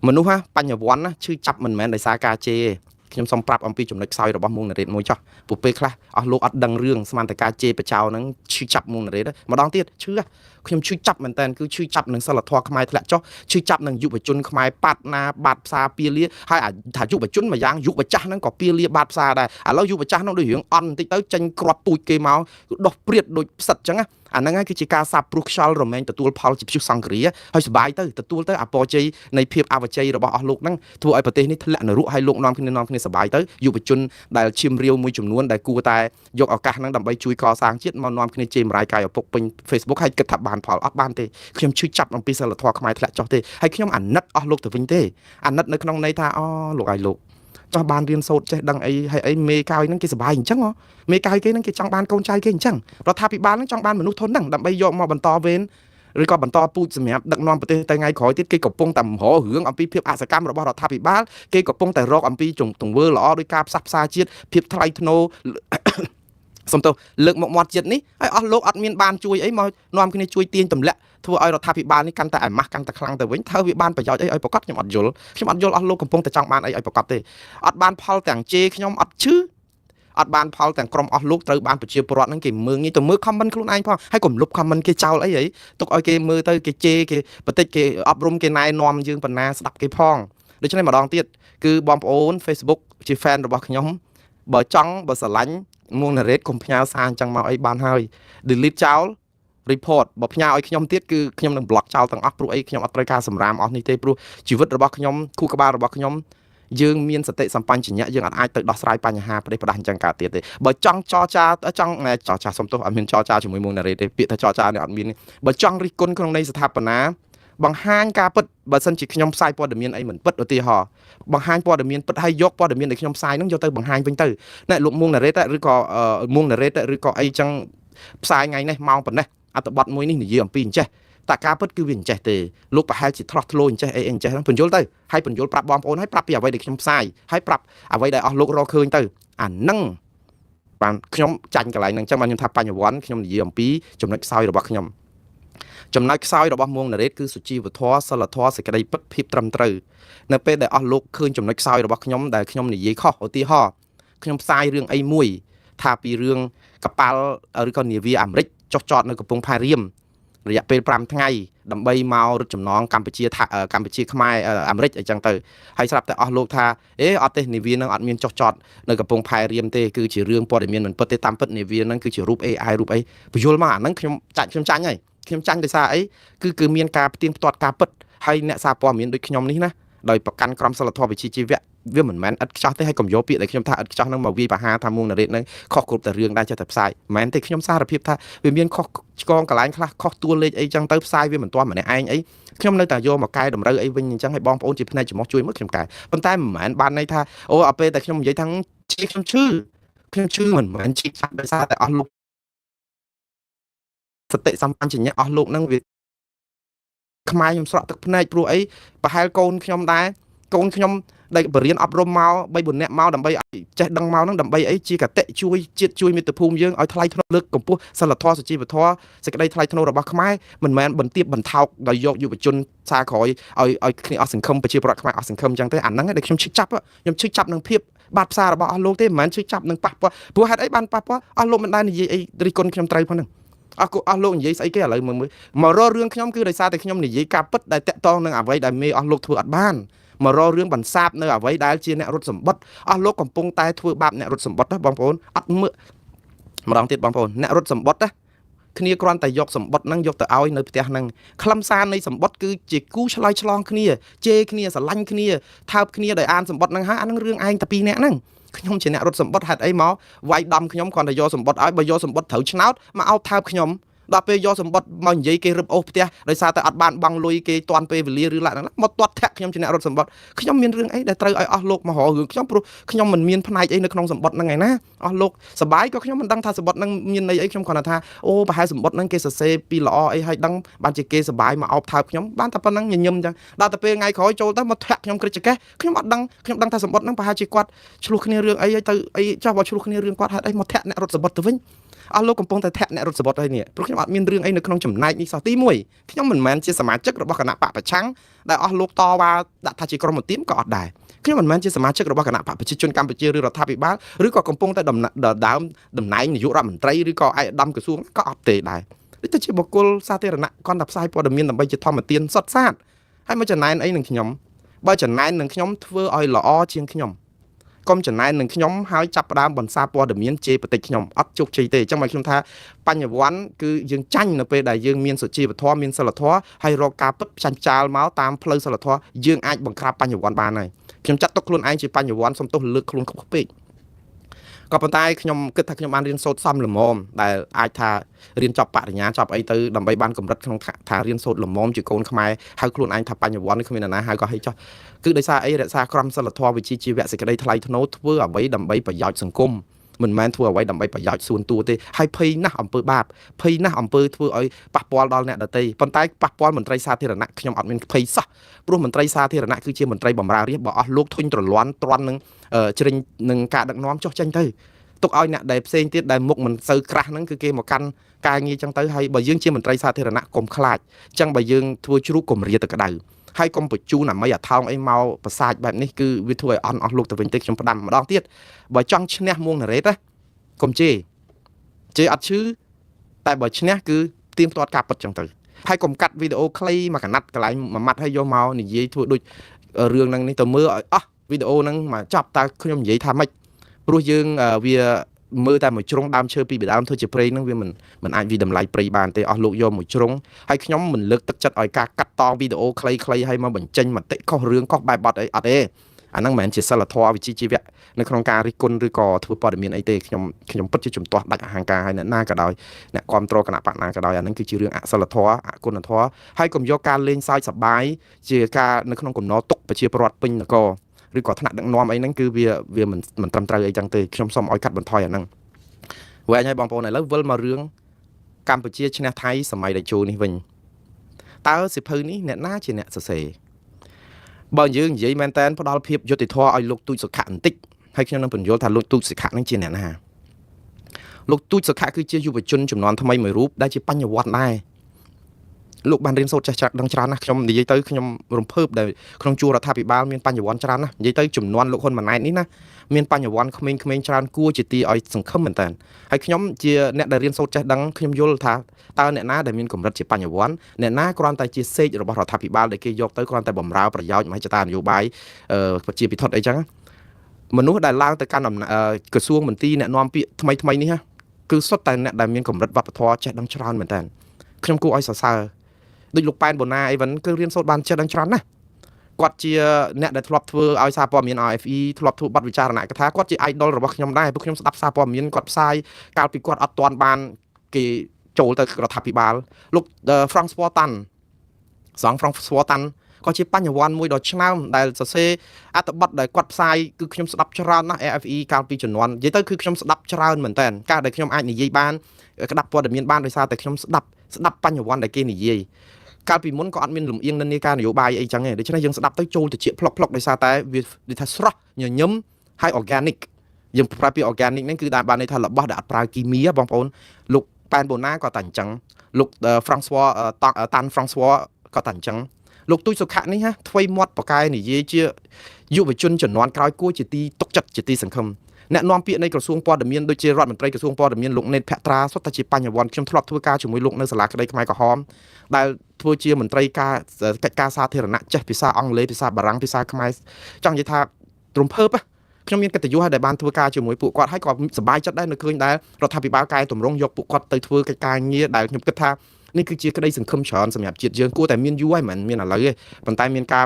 មនុស្សបញ្ញវន្តឈឺចាប់មិនមែនដោយសារការជេរខ្ញុំសូមប្រាប់អំពីចំណុចខ្សោយរបស់មុងណារ៉េតមួយចោះពួកពេលខ្លះអស់លោកអត់ដឹងរឿងស្មានតែការជេរបចោហ្នឹងឈឺចាប់មុងណារ៉េតម្ដងទៀតឈឺខ្ញុំឈឺចាប់មែនតើគឺឈឺចាប់នឹងសិលធម៌ខ្មែរធ្លាក់ចុះឈឺចាប់នឹងយុវជនខ្មែរប៉ាត់ណាបាត់ផ្សារពៀលាហើយថាយុវជនមួយយ៉ាងយុវចាស់ហ្នឹងក៏ពៀលាបាត់ផ្សារដែរឥឡូវយុវចាស់ហ្នឹងដូចរឿងអន់បន្តិចទៅចេញគ្រាប់ពូជគេមកដោះព្រាតដូចផ្សិតអញ្ចឹងណាអាហ្នឹងហើយគឺជាការសាបព្រោះខ្យល់រមែងទទួលផលជាព្យុះសង្គ្រាហើយសុបាយទៅទទួលទៅអពរជ័យនៃភាពអវជ័យរបស់អស់លោកហ្នឹងធ្វើឲ្យប្រទេសនេះធ្លាក់នរកហើយលោកនាំគ្នាសុបាយទៅយុវជនដែលឈាមរាវមួយចំនួនដែលគួរតែយកឱកាសហ្នឹងដើម្បីជួយកសាងជាតិមកនាំគ្នាជេរមរាយកាយឪពុកពេញ Facebook ហើយគិតថាបានផលអត់បានទេខ្ញុំឈឺចាប់អំពីសិលធម៌ខ្មែរធ្លាក់ចុះទេហើយខ្ញុំអាណិតអស់លោកទៅវិញទេអាណិតនៅក្នុងន័យថាអូលោកឲ្យលោកចោះបានរៀនសូត្រចេះដឹងអីហើយអីមេកោយហ្នឹងគេសប្បាយអញ្ចឹងមេកោយគេហ្នឹងគេចង់បានកូនចៅគេអញ្ចឹងរដ្ឋាភិបាលហ្នឹងចង់បានមនុស្សធន់ហ្នឹងដើម្បីយកមកបន្តវេនឬក៏បន្តពូជសម្រាប់ដឹកនាំប្រទេសទៅថ្ងៃក្រោយទៀតគេកំពុងតែមហោរឿងអំពីភាពអសកម្មរបស់រដ្ឋាភិបាលគេកំពុងតែរកអំពីទង្វើល្អដោយការផ្សះផ្សាជាតិភាពថ្លៃថ្នូរសំទោសលើកមកមាត់ជាតិនេះហើយអស់លោកអត់មានបានជួយអីមកនាំគ្នាជួយទាញទម្លាក់ធ្វើឲ្យរដ្ឋាភិបាលនេះកាន់តែអាម៉ាស់កាន់តែខ្លាំងទៅវិញធ្វើវាបានប្រយោជន៍អីឲ្យប្រកាសខ្ញុំអត់យល់អស់លោកកំពុងតែចង់បានអីឲ្យប្រកាសទេអត់បានផលទាំងជេរខ្ញុំអត់ឈឺអត់បានផលទាំងក្រុមអស់លោកត្រូវបានប្រជាពលរដ្ឋហ្នឹងគេមើងងាយទៅមើល comment ខ្លួនឯងផងហើយកុំលុប comment គេចោលអីទុកឲ្យគេមើលទៅគេជេរគេបន្តិចគេអប់រំគេណែនាំយើងបណ្ណាស្ដាប់គេផងដូច្នេះម្ដងទៀតគឺបងប្អូន Facebook ជា fan របស់ខ្ញុំបើចង់បើស្រឡាញ់មុងណារ៉េតកុំផ្ញើសារអញ្ចឹងមកអីបានហើយ delete ចោល report បើផ្ញើឲ្យខ្ញុំទៀតគឺខ្ញុំនឹង block ចោលទាំងអស់ព្រោះអីខ្ញុំអត់ត្រូវការសម្រាមអស់នេះទេព្រោះជីវិតរបស់ខ្ញុំខួរក្បាលរបស់ខ្ញុំយើងមានសតិសម្បញ្ញៈយើងអាចទៅដោះស្រាយបញ្ហាប្រទេសផ្ដាស់អញ្ចឹងកើតទៀតទេបើចង់ចរចាចង់ចរចាសុំទោសអត់មានចរចាជាមួយមុងណារ៉េតទេពាក្យថាចរចានេះអត់មានបើចង់រិះគន់ក្នុងន័យស្ថាបនាបង្ហាញការពិតបើសិនជាខ្ញុំផ្សាយព័ត៌មានអីមិនពិតឧទាហរណ៍បង្ហាញព័ត៌មានពិតហើយយកព័ត៌មានដែលខ្ញុំផ្សាយហ្នឹងយកទៅបង្ហាញវិញទៅណែលោកមុងណារ៉េតឬក៏មុងណារ៉េតឬក៏អីចឹងផ្សាយថ្ងៃនេះម៉ោងប៉ុណ្ណេះអត្ថបទមួយនេះនិយាយអំពីអញ្ចេះតែការពិតគឺវាអញ្ចេះទេលោកប្រហែលជាឆ្លោះធ្លោអញ្ចេះអីអញ្ចេះហ្នឹងបញ្យល់ទៅហើយបញ្យល់ប្រាប់បងប្អូនហើយប្រាប់ពីអ្វីដែលខ្ញុំផ្សាយហើយប្រាប់អ្វីដែលអស់លោករកឃើញទៅអាហ្នឹងបានខ្ញុំចាញ់កន្លែងហ្នឹងអញ្ចឹងបានខ្ញុំថាបញ្ញវន្តខ្ញុំនិយាយអំពីចំណុចខ្សោយរបស់ខ្ញុំចំណុចខ្សោយរបស់មុងណារ៉េតគឺសុជីវធម៌សិលធម៌សេចក្តីពិតភាពត្រឹមត្រូវនៅពេលដែលអស់លោកឃើញចំណុចខ្សោយរបស់ខ្ញុំដែលខ្ញុំនិយាយខុសឧទាហរណ៍ខ្ញុំផ្សាយរឿងអីមួយថាពីរឿងកប៉ាល់ឬក៏នាវាអាមេរិកចុះចតនៅកំពង់ផែរៀមរយៈពេល5ថ្ងៃដើម្បីមករត់ចំណងកម្ពុជាខ្មែរអាមេរិកអញ្ចឹងទៅហើយស្រាប់តែអស់លោកថាអត់ទេនាវានឹងអត់មានចុះចតនៅកំពង់ផែរៀមទេគឺជារឿងព័ត៌មានមិនពិតទេតាមពិតនាវានឹងគឺជារូប AI រូបអីបញ្យល់មកអាហ្នឹងខ្ញុំចាញ់ហើយខ្ញុំចាញ់ដោយសារអីគឺមានការផ្ទៀងផ្ទាត់ការពិតហើយអ្នកសារព័ត៌មានដូចខ្ញុំនេះណាដោយប្រកាន់ក្រមសីលធម៌វិជ្ជាជីវៈវាមិនមែនឥតខ្ចោះទេហើយកុំយកពាក្យដែលខ្ញុំថាឥតខ្ចោះហ្នឹងមកវាយប្រហារថាមុងណារ៉េតហ្នឹងខុសគ្រប់តែរឿងដែរចេះតែផ្សាយមិនមែនទេខ្ញុំសារភាពថាវាមានខុសឆ្គងកន្លែងខ្លះខុសតួលេខអីចឹងទៅផ្សាយវាមិនទាន់ម្នាក់ឯងអីខ្ញុំនៅតែយកមកកែតម្រូវអីវិញអញ្ចឹងឲ្យបងប្អូនជាផ្នែកចំោះជួយមើលខ្ញុំកែប៉ុន្តែមិនមែនបានន័យថាអូដល់ពេលតែខ្ញុំនិយាយថាខ្ញុំឈឺមិនមែនជីកចាប់ដោយសារតែអស់លោកសតិសម្បញ្ញៈអស់លោកហ្នឹងវាខ្មែរខ្ញុំស្រក់ទឹកភ្នែកព្រោះអីប្រហែលកូនខ្ញុំដែរ កូនខ្ញុំដែលបរៀនអប់រំមក3 4 នាក់មកដើម្បីឲ្យចេះដឹងមកហ្នឹងដើម្បីអីជាកតិជួយជាតិជួយមាតុភូមិយើងឲ្យថ្លៃថ្នូរលើកកម្ពស់សិលធម៌សុជីវធម៌សេចក្តីថ្លៃថ្នូររបស់ខ្មែរមិនមែនបន្ទាបបន្ថោកដោយយកយុវជនសារក្រោយឲ្យគ្នាអស់សង្ឃឹមប្រជាពលរដ្ឋខ្មែរអស់សង្ឃឹមអញ្ចឹងទេអាហ្នឹងដែលខ្ញុំឈឺចាប់នឹងភាពបាត់ផ្សាររបស់អស់លោកទេមិនមែនឈឺចាប់នឹងប៉ះពាល់ព្រោះហេតុអីបានប៉ះពាល់អស់លោកមិនដែលនិយាយអីរិះគន់ខ្ញុំត្រូវផងហ្នឹងអស់លោកនិយាយស្អីគេឥឡូវមើលមករករឿងខ្ញុំគឺដោយសារតែខ្ញុំនិយាយការពិតដែលតាក់ទងនឹងអ្វីដែលមេអស់លោកធ្វើអត់បានមករករឿងបន្សាបនៅអ្វីដែលជាអ្នករត់សម្បត្តិអស់លោកកំពុងតែធ្វើបាបអ្នករត់សម្បត្តិណាបងប្អូនអត់មើលម្ដងទៀតបងប្អូនអ្នករត់សម្បត្តិណាគ្នាគ្រាន់តែយកសម្បត្តិហ្នឹងយកទៅឲ្យនៅផ្ទះហ្នឹងខ្លឹមសារនៃសម្បត្តិគឺជាគូឆ្លើយឆ្លងគ្នាជេរគ្នាស្រឡាញ់គ្នាថើបគ្នាដោយអានសម្បត្តិហ្នឹងហើយអាហ្នឹងរឿងឯងតែ2 នាក់ហ្នឹងខ្ញុំជាអ្នករត់សម្បត្តិហេតុអីមកវាយដំខ្ញុំគ្រាន់តែយកសម្បត្តិឲ្យបើយកសម្បត្តិត្រូវឆ្នោតមកអោបថើបខ្ញុំដល់ពេលយកសម្បត្តិមកនិយាយគេរឹបអូសផ្ទះដោយសារតែអត់បានបង់លុយគេទាន់ពេលវេលាឬឡាក់ហ្នឹងមកទាត់ធាក់ខ្ញុំជាអ្នករត់សម្បត្តិខ្ញុំមានរឿងអីដែលត្រូវឲ្យអស់លោកមករករឿងខ្ញុំព្រោះខ្ញុំមិនមានផ្នែកអីនៅក្នុងសម្បត្តិហ្នឹងឯណាអស់លោកសបាយក៏ខ្ញុំមិនដឹងថាសម្បត្តិហ្នឹងមានន័យអីខ្ញុំគ្រាន់តែថាអូប្រហែលសម្បត្តិហ្នឹងគេសរសេរពីល្អអីឲ្យដឹងបានជាគេសបាយមកអោបថើបខ្ញុំបានតែប៉ុណ្្នឹងញញឹមអញ្ចឹងដល់ទៅពេលថ្ងៃក្រោយចូលទៅមកធាក់ខ្ញុំគ្រិចចកេះខ្ញុំអត់ដឹងខ្ញុំដឹងថាសម្បត្តិហ្នឹងប្រហែលជាគាត់ឆ្លោះគ្នារឿងអីទៅអីចោះបើឆ្លោះគ្នារឿងគាត់ហេតុអីមកធាក់អ្នករត់សម្បត្តិទៅវិញអស់លោកកំពុងតែធាក់អ្នករត់សម្បត្តិហើយនេះព្រោះខ្ញុំអត់មានរឿងអីនៅក្នុងចំណែកនេះសោះទី1ខ្ញុំមិនមែនជាសមាជិករបស់គណៈបកប្រឆាំងដែលអស់លោកតវ៉ាដាក់ថាជាក្រុមមន្ត្រីក៏អត់ដែរខ្ញុំមិនមែនជាសមាជិករបស់គណៈបកប្រជាជនកម្ពុជាឬរដ្ឋាភិបាលឬក៏កំពុងតែដើមតំណែងនាយករដ្ឋមន្ត្រីឬក៏ឯកឧត្តមក្រសួងក៏អត់ទេដែរនេះទៅជាបុគ្គលសាធារណៈគាត់តែផ្សាយព័ត៌មានដើម្បីជាធម្មទានសុទ្ធសាធហើយមកចំណែនអីនឹងខ្ញុំបើចំណែននឹងខ្ញុំធ្វើឲ្យល្អជាងខ្ញុំកុំចំណែននឹងខ្ញុំហើយចាប់ផ្ដើមបន្សាព័ត៌មានជេរបន្តិចខ្ញុំអត់ជោគជ័យទេអញ្ចឹងមកខ្ញុំថាបញ្ញវន្តគឺយើងចាញ់នៅពេលដែលយើងមានសុជីវធម៌មានសិលធម៌ហើយរកការពិតចាញ់ចាលមកតាមផ្លូវសិលធម៌យើងអាចបង្ក្រាបបញ្ញវន្តបានហើយខ្ញុំចាត់ទុកខ្លួនឯងជាបញ្ញវន្តសំទោសលើកខ្លួនខ្ពស់ពេកក៏ប៉ុន្តែខ្ញុំគិតថាខ្ញុំបានរៀនសូត្រសមល្មមដែលអាចថារៀនចប់បរិញ្ញាចប់អីទៅដើម្បីបានកម្រិតក្នុងថារៀនសូត្រល្មមជាកូនខ្មែរហៅខ្លួនឯងថាបញ្ញវន្តគ្មានអ្នកណាហៅក៏ហីចោះគឺដោយសារអីរក្សាក្រមសីលធម៌វិជ្ជាជីវៈសេចក្តីថ្លៃថ្នូរធ្វើអ្វីដើម្បីប្រយោជន៍សង្គមមិនមែនធ្វើអ្វីដើម្បីប្រយោជន៍សួនតួទេហើយភ័យណាស់អំពើបាបភ័យណាស់អំពើធ្វើឲ្យប៉ះពាល់ដល់អ្នកដទៃប៉ុន្តែប៉ះពាល់មន្ត្រីសាធារណៈខ្ញុំអត់មានភ័យសោះព្រោះមន្ត្រីសាធារណៈគឺជាមន្ត្រីបម្រើរាជបើអស់លោកធុញទ្រលាន់ទ្រាន់នឹងជ្រិញនឹងការដឹកនាំចុះចេញទៅទុកឲ្យអ្នកដែលផ្សេងទៀតដែលមុខមិនសូវក្រាស់ហ្នឹងគឺគេមកកាន់ការងារចឹងទៅហើយបើយើងជាមន្ត្រីសាធារណៈកុំខ្លាចចឹងបើយើងធ្វើជ្រូកកុំរាទៅក្តៅហើយកុំបញ្ជូនអាមីអាថោងអីមកប្រសាចបែបនេះគឺវាធ្វើឲ្យអស់លោកទៅវិញទេខ្ញុំផ្ដាំម្ដងទៀតបើចង់ឈ្នះមួងណារ៉េតណាកុំជេរអត់ឈឺតែបើឈ្នះគឺទៀងទាត់ការពិតចឹងទៅហើយកុំកាត់វីដេអូខ្លីមកកណាត់កន្លែងមួយម៉ាត់ហើយយកមកនិយាយធ្វើដូចរឿងហ្នឹងនេះទៅមើលឲ្យអស់វីដេអូហ្នឹងមកចាប់តើខ្ញុំនិយាយថាម៉េចព្រោះយើងវាមើលតែមួយជ្រុងដើមឈើពីដើមធ្វើជាព្រៃហ្នឹងវាមិនអាចវិតម្លៃព្រៃបានទេអស់លោកយកមួយជ្រុងហើយខ្ញុំមិនលើកទឹកចិត្តឲ្យការកាត់តវីដេអូខ្លីៗឲ្យមកបញ្ចេញមតិខុសរឿងខុសបែបបទអីអត់ទេអាហ្នឹងមិនមែនជាសិលធម៌វិជ្ជាជីវៈនៅក្នុងការរិះគន់ឬក៏ធ្វើព័ត៌មានអីទេខ្ញុំពិតជាជំទាស់ដាច់អហង្ការហើយអ្នកណាក៏ដោយអ្នកគ្រប់គ្រងគណៈបកណាក៏ដោយអាហ្នឹងគឺជារឿងអសិលធម៌អគុណធម៌ហើយកុំយកការលេងសើចសប្បាយជាការនៅក្នុងកំណត់ទុកប្រជាពលរដ្ឋពេញនគរឬក៏ថ្នាក់ដឹកនាំអីហ្នឹងគឺវាមិនត្រឹមត្រូវអីចឹងទេខ្ញុំសូមឲ្យកាត់បន្ថយអាហ្នឹងវែងឲ្យបងប្អូនឥឡូវវិលមករឿងកម្ពុជាឈ្នះថៃសម័យតេជោនេះវិញតើសិភៅនេះអ្នកណាជាអ្នកសរសេរបើយើងនិយាយមែនតើផ្ដល់ភាពយុត្តិធម៌ឲ្យលោកទូចសុខៈបន្តិចហើយខ្ញុំនឹងបញ្យល់ថាលោកទូចសុខៈនឹងជាអ្នកណាលោកទូចសុខៈគឺជាយុវជនចំនួនថ្មីមួយរូបដែលជាបញ្ញវន្តដែរលោកបានរៀនសូត្រចេះដឹងច្រើនណាស់ខ្ញុំនិយាយទៅខ្ញុំរំភើបដែលក្នុងជួររដ្ឋាភិបាលមានបញ្ញវន្តច្រើនណាស់និយាយទៅចំនួនលោកហ៊ុនម៉ាណែតនេះណាមានបញ្ញវន្តក្មេងៗច្រើនគួរជាទីឲ្យសង្ឃឹមមែនតើហើយខ្ញុំជាអ្នកដែលរៀនសូត្រចេះដឹងខ្ញុំយល់ថាតើអ្នកណាដែលមានកម្រិតជាបញ្ញវន្តអ្នកណាគ្រាន់តែជាសេករបស់រដ្ឋាភិបាលដែលគេយកទៅគ្រាន់តែបម្រើប្រយោជន៍មហិច្ឆតានយោបាយប្រជាពិធដ្ឋអីចឹងមនុស្សដែលឡើងទៅកាន់ក្រសួងមន្ទីរអ្នកនាំពាក្យថ្មីនេះគឺសុទ្ធតែអ្នកដែលមានកម្រិតវប្បធម៌ចេះដឹងច្រើនមែនតើខ្ញុំគួរឲ្យសរសើរដូចលោកប៉ែនបូណាអីវិញគឺរៀនសូត្របានចេះដឹងច្រើនណាស់គាត់ជាអ្នកដែលធ្លាប់ធ្វើឲ្យសារព័ត៌មាន RFE ធ្លាប់ធ្វើបទវិចារណកថាគាត់ជា idol របស់ខ្ញុំដែរព្រោះខ្ញុំស្ដាប់សារព័ត៌មានគាត់ផ្សាយកាលពីគាត់អត់ទាន់បានគេចូលទៅរដ្ឋាភិបាលលោក Francois Tan ក៏ជាបញ្ញវន្តមួយដ៏ឆ្នើមដែលសរសេរអត្ថបទដែលគាត់ផ្សាយគឺខ្ញុំស្ដាប់ច្រើនណាស់ RFE កាលពីជំនាន់និយាយទៅគឺខ្ញុំស្ដាប់ច្រើនមែនតើការដែលខ្ញុំអាចនិយាយបានក្តាប់ព័ត៌មានបានដោយសារតែខ្ញុំស្ដាប់បញ្ញវន្តដែលគេនិយាយ កាលពីមុនក៏អត់មានលំអៀងនិន្នាការនយោបាយអីចឹងទេដូច្នេះយើងស្ដាប់ទៅចូលទៅជាផ្លុកដោយសារតែវាថាស្រស់ញញឹមហើយ organic យើងប្រើពាក្យ organic ហ្នឹងគឺបានន័យថារបស់ដែលអត់ប្រើគីមីបងប្អូនលោកប៉ែនបូណាក៏តែអញ្ចឹងលោក François តាន់ François ក៏តែអញ្ចឹងលោកទូចសុខៈនេះណាថ្មីមាត់បកែនិយាយជាយុវជនជំនាន់ក្រោយគួរជាទីទុកចិត្តជាទីសង្ឃឹមអ្នកនាំពាក្យនៃក្រសួងព័ត៌មានដូចជារដ្ឋមន្ត្រីក្រសួងព័ត៌មានលោកណេតភក្ត្រាសុទ្ធតែជាបញ្ញវន្តខ្ញុំធ្លាប់ធ្វើការជាមួយលោកនៅសាលាក្តីខ្មែរក្រហមដែលធ្វើជាមន្ត្រីការកិច្ចការសាធារណៈចេះភាសាអង់គ្លេសភាសាបារាំងភាសាខ្មែរចង់និយាយថាទ្រំភើបខ្ញុំមានកិត្តិយសដែលបានធ្វើការជាមួយពួកគាត់ហើយក៏សប្បាយចិត្តដែរនៅឃើញដែលរដ្ឋាភិបាលកែតម្រង់យកពួកគាត់ទៅធ្វើកិច្ចការងារដែលខ្ញុំគិតថានេះគឺជាក្តីសង្ឃឹមច្រើនសម្រាប់ជាតិយើងគួរតែមានយូរហើយមិនមានឥឡូវទេប៉ុន្តែមានកា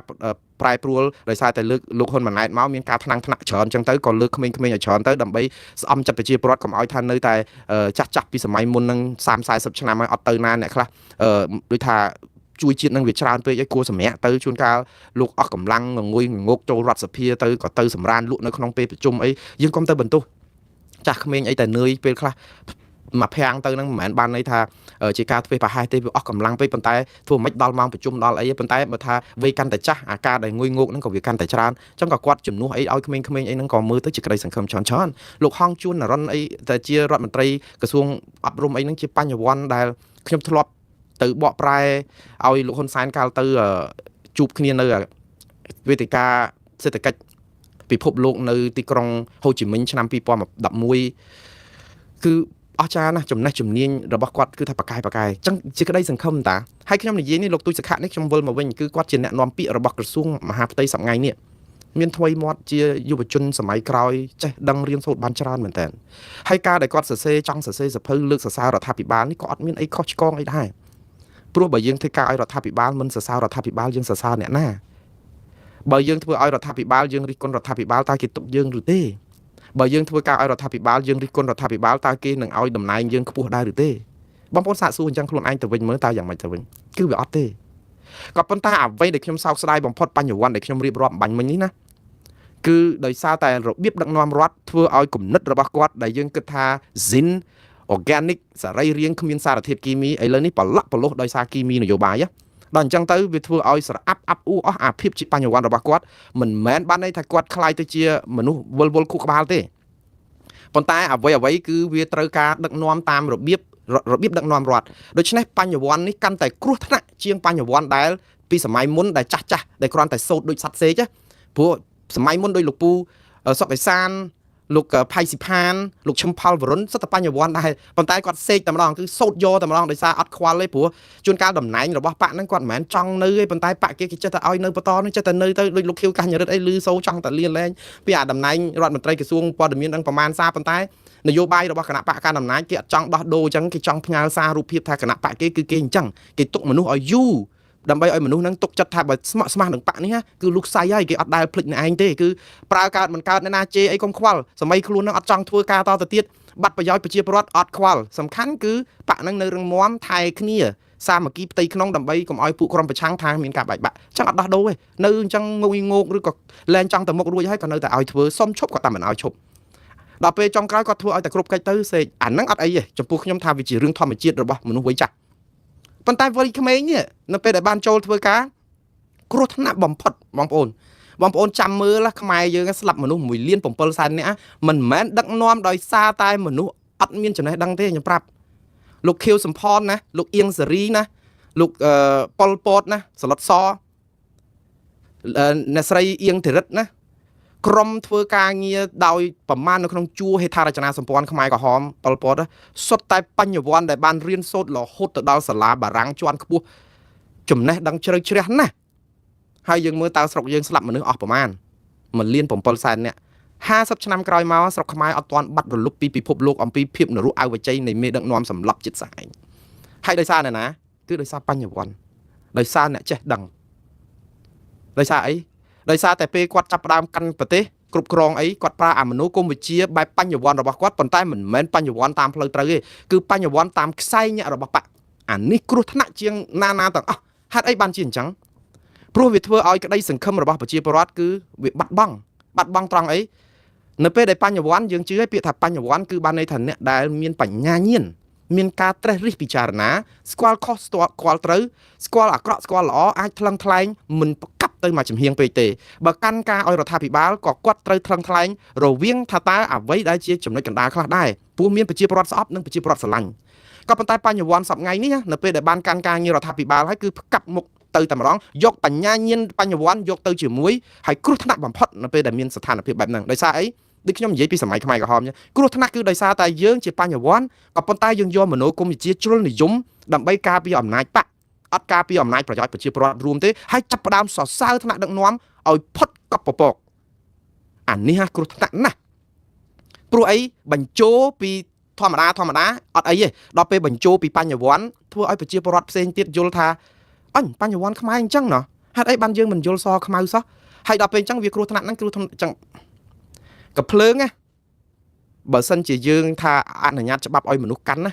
រប្រែប្រួលដោយសារតែលោកហ៊ុនម៉ាណែតមកមានការថ្នាំងថ្នាក់ច្រើនអញ្ចឹងទៅក៏លើកក្មេងៗឲ្យច្រើនទៅដើម្បីស្អំចិត្តប្រជាពលរដ្ឋកុំឲ្យថានៅតែចាស់ពីសម័យមុននឹង30-40ឆ្នាំហើយអត់ទៅណាអ្នកខ្លះដូចថាជួយជាតិនឹងវាច្រើនពេកឲ្យគួរសម្រាកទៅជួនកាលលោកអស់កម្លាំងងុយងកចូលរដ្ឋសភាទៅក៏ទៅសម្រានលក់នៅក្នុងពេលប្រជុំអីយើងកុំទៅបន្ទោសចាស់ក្មេងអីតែនឿយពេលខ្លះមកភាំងទៅហ្នឹងមិនមែនបានន័យថាជាការធ្វើប្រហែសទេវាអស់កម្លាំងពេកប៉ុន្តែធ្វើមិនដល់ម៉ោងប្រជុំដល់អីប៉ុន្តែបើថាវ័យកាន់តែចាស់អាការដែលងុយងកហ្នឹងក៏វាកាន់តែច្រើនអញ្ចឹងក៏គាត់ជំនួសអីឲ្យក្មេងៗអីហ្នឹងក៏មើលទៅជាក្តីសង្ឃឹមច្រើនលោកហងជួននរិនអីតែជារដ្ឋមន្ត្រីក្រសួងអប់រំអីហ្នឹងជាបញ្ញវន្តដែលខ្ញុំធ្លាប់ទៅបកប្រែឲ្យលោកហ៊ុនសែនកាលទៅជួបគ្នានៅវេទិកាសេដ្ឋកិច្ចពិភពលោកនៅទីក្រុងហូជីមិញឆ្នាំ2011គឺអស្ចារ្យណាស់ចំណេះជំនាញរបស់គាត់គឺថាបកែអញ្ចឹងជាក្តីសង្ឃឹមតាហើយខ្ញុំនិយាយនេះលោកទូចសុខៈនេះខ្ញុំវិលមកវិញគឺគាត់ជាអ្នកនាំពាក្យរបស់ក្រសួងមហាផ្ទៃសប្តាហ៍នេះមានថ្មីមាត់ជាយុវជនសម័យក្រោយចេះដឹងរៀនសូត្របានច្រើនមែនតើហើយការដែលគាត់សរសេរចង់សរសេរសភៅលើកសរសើររដ្ឋាភិបាលនេះក៏អត់មានអីខុសឆ្គងអីដែរព្រោះបើយើងធ្វើការឲ្យរដ្ឋាភិបាលមិនសរសើររដ្ឋាភិបាលយើងសរសើរអ្នកណាបើយើងធ្វើឲ្យរដ្ឋាភិបាលយើងរិះគន់រដ្ឋាភិបាលតើគេទុកយើងឬទេបើយើងធ្វើការឲ្យរដ្ឋាភិបាលយើងរិះគន់រដ្ឋាភិបាលតើគេនឹងឲ្យតំណែងយើងខ្ពស់ដែរឬទេបងប្អូនសាកសួរអញ្ចឹងខ្លួនឯងទៅវិញមើលតើយ៉ាងម៉េចទៅវិញគឺវាអត់ទេក៏ប៉ុន្តែអ្វីដែលខ្ញុំសោកស្ដាយបំផុតបញ្ញវន្តដែលខ្ញុំរៀបរាប់បាញ់មិញនេះណាគឺដោយសារតែរបៀបដឹកនាំរដ្ឋធ្វើឲ្យគំនិតរបស់គាត់ដែលយើងគិតថា Zin organic សរីរាង្គគ្មានសារធាតុគីមីឥឡូវនេះប្រឡាក់ប្រលោះដោយសារគីមីនយោបាយដល់អញ្ចឹងទៅវាធ្វើឲ្យស្រអាប់អាប់អ៊ូអស់អាភាពជាបញ្ញវន្តរបស់គាត់មិនមែនបានន័យថាគាត់ខ្លាយទៅជាមនុស្សវល់ខួរក្បាលទេប៉ុន្តែអ្វីគឺវាត្រូវការដឹកនាំតាមរបៀបដឹកនាំរដ្ឋដូច្នេះបញ្ញវន្តនេះកាន់តែគ្រោះថ្នាក់ជាងបញ្ញវន្តដែលពីសម័យមុនដែលចាស់ដែលគ្រាន់តែសូត្រដូចសัตว์សេកព្រោះសម័យមុនដោយលោកពូសុកអេសានលោកផៃស៊ីផានលោកឈឹមផលវរុនសិតតែបញ្ញវន្តដែរប៉ុន្តែគាត់សេកតែម្ដងគឺសូត្រយកតែម្ដងដោយសារអត់ខ្វល់ទេព្រោះជួនកាលតំណែងរបស់បកហ្នឹងគាត់មិនមែនចង់នៅទេប៉ុន្តែបកគេចេះតែឲ្យនៅបន្តនេះចេះតែនៅទៅដូចលោកខៀវកាញ់រិទ្ធអីលឺសូចង់តែលៀនលែងពីអាតំណែងរដ្ឋមន្ត្រីក្រសួងព័ត៌មានហ្នឹងប្រមាណសារប៉ុន្តែនយោបាយរបស់គណៈបកកណ្ដាលអំណាចគេអត់ចង់ដោះដូរអញ្ចឹងគេចង់ផ្ញើសាររូបភាពថាគណៈបកគេគឺគេអញ្ចឹងគេទុកមនុស្សឲ្យយូរដើម្បីឲ្យមនុស្សហ្នឹងទុកចិត្តថាបើស្មោះស្ម័គ្រនឹងបកនេះគឺលោកសៃហើយគេអត់ដែលភ្លេចនឹងឯងទេគឺប្រើកើតមិនកើតអ្នកណាជេរអីកុំខ្វល់សម័យខ្លួនហ្នឹងអត់ចង់ធ្វើការតទៅទៀតបាត់ប្រយោជន៍ប្រជាពលរដ្ឋអត់ខ្វល់សំខាន់គឺបកហ្នឹងនៅរឹងមាំថែគ្នាសាមគ្គីផ្ទៃក្នុងដើម្បីកុំឲ្យពួកក្រុមប្រឆាំងថាមានការបែកបាក់ចឹងអត់ដោះដូរទេនៅអញ្ចឹងងុយងោកឬក៏លែងចង់ទៅមុខរួចហើយក៏នៅតែឲ្យធ្វើសុំឈប់ក៏តែមិនឲ្យឈប់ដល់ពេលចុងក្រោយគាត់ធ្វើឲ្យតែគ្រប់កិច្ចទៅសេកអាហ្នឹងអត់អីទេចំពោះខ្ញុំថាវាជារឿងធម្មជាតិរបស់មនុស្សវ័យចាស់ប៉ុន្តែវ័យក្មេងនេះនៅពេលដែលបានចូលធ្វើការគ្រោះថ្នាក់បំផុតបងប្អូនចាំមើលខ្មែរយើងស្លាប់មនុស្ស1.7 លាននាក់មិនមែនដឹកនាំដោយសារតែមនុស្សអត់មានចំណេះដឹងទេខ្ញុំប្រាប់លោកខៀវសំផនណាលោកអៀងសេរីណាលោកប៉ុលពតណាសឡុតសអ្នកស្រីអៀងធីរិតណាក្រុមធ្វើការងារដោយប្រមាណនៅក្នុងជួរហេដ្ឋារចនាសម្ព័ន្ធខ្មែរក្រហមប៉ុលពតសុទ្ធតែបញ្ញវន្តដែលបានរៀនសូត្ររហូតទៅដល់សាលាបារាំងជាន់ខ្ពស់ចំណេះដឹងជ្រៅជ្រះណាស់ហើយយើងមើលតើស្រុកយើងស្លាប់មនុស្សអស់ប្រមាណ1.7 លាននាក់50ឆ្នាំក្រោយមកស្រុកខ្មែរអត់ទាន់បាត់រលុបពីពិភពលោកអំពីភាពនរោអវជ័យនៃមេដឹកនាំសម្លាប់ចិត្តសាឯងហើយដោយសារណាគឺដោយសារបញ្ញវន្តដោយសារអ្នកចេះដឹងដោយសារអីដោយសារតែពេលគាត់ចាប់ផ្ដើមកាន់ប្រទេសគ្រប់គ្រងអីគាត់ប្រើអាមនោគមវិជ្ជាបែបបញ្ញវន្តរបស់គាត់ប៉ុន្តែមិនមែនបញ្ញវន្តតាមផ្លូវត្រូវទេគឺបញ្ញវន្តតាមខ្សែញាក់របស់បកអានេះគ្រោះថ្នាក់ជាងណាទាំងអស់ហេតុអីបានជាអញ្ចឹងព្រោះវាធ្វើឲ្យក្តីសង្ឃឹមរបស់ប្រជាពលរដ្ឋគឺវាបាត់បង់ត្រង់អីនៅពេលដែលបញ្ញវន្តយើងជឿឲ្យពាក្យថាបញ្ញវន្តគឺបានន័យថាអ្នកដែលមានបញ្ញាញាណ មានការត្រេះរិះពិចារណាស្គាល់ខុសស្គាល់ត្រូវស្គាល់អាក្រក់ស្គាល់ល្អអាចថ្លឹងថ្លែងមិនប្រកាប់ទៅមកចំហៀងពេកទេបើកាន់ការឲ្យរដ្ឋាភិបាលក៏គាត់ត្រូវថ្លឹងថ្លែងរវាងថាតើអ្វីដែលជាចំណុចកណ្ដាលខ្លះដែរព្រោះមានប្រជាពលរដ្ឋស្អប់និងប្រជាពលរដ្ឋស្រឡាញ់ក៏ប៉ុន្តែបញ្ញវន្តសប្តាហ៍នេះនៅពេលដែលបានកាន់ការងាររដ្ឋាភិបាលហើយគឺផ្កាប់មុខទៅតែម្ដងយកបញ្ញាញាណបញ្ញវន្តយកទៅជាមួយហើយគ្រោះថ្នាក់បំផុតនៅពេលដែលមានស្ថានភាពបែបហ្នឹងដោយសារអីដូចខ្ញុំនិយាយពីសម័យខ្មែរក្រហមគ្រោះថ្នាក់គឺដោយសារតែយើងជាបញ្ញវន្តក៏ប៉ុន្តែយើងយកមនោគមវិជ្ជាជ្រុលនិយមដើម្បីការពារអំណាចបកអត់ការពារអំណាចប្រយោជន៍ប្រជាពលរដ្ឋរួមទេហើយចាប់ផ្ដើមសរសើរថ្នាក់ដឹកនាំឲ្យផុតកប់ពពកអានេះគ្រោះថ្នាក់ណាស់ព្រោះអីបញ្ជោពីធម្មតាអត់អីទេដល់ពេលបញ្ជោពីបញ្ញវន្តធ្វើឲ្យប្រជាពលរដ្ឋផ្សេងទៀតយល់ថាអញបញ្ញវន្តខ្មែរអញ្ចឹងណោះហេតុអីបានយើងមិនយល់សខ្មៅសោះហើយដល់ពេលអញ្ចឹងវាគ្រោះថ្នាក់ហ្នឹងគ្រោះថ្នាក់អញ្ចឹងកំភ្លើងណាបើសិនជាយើងថាអនុញ្ញាតច្បាប់ឲ្យមនុស្សកាន់ណា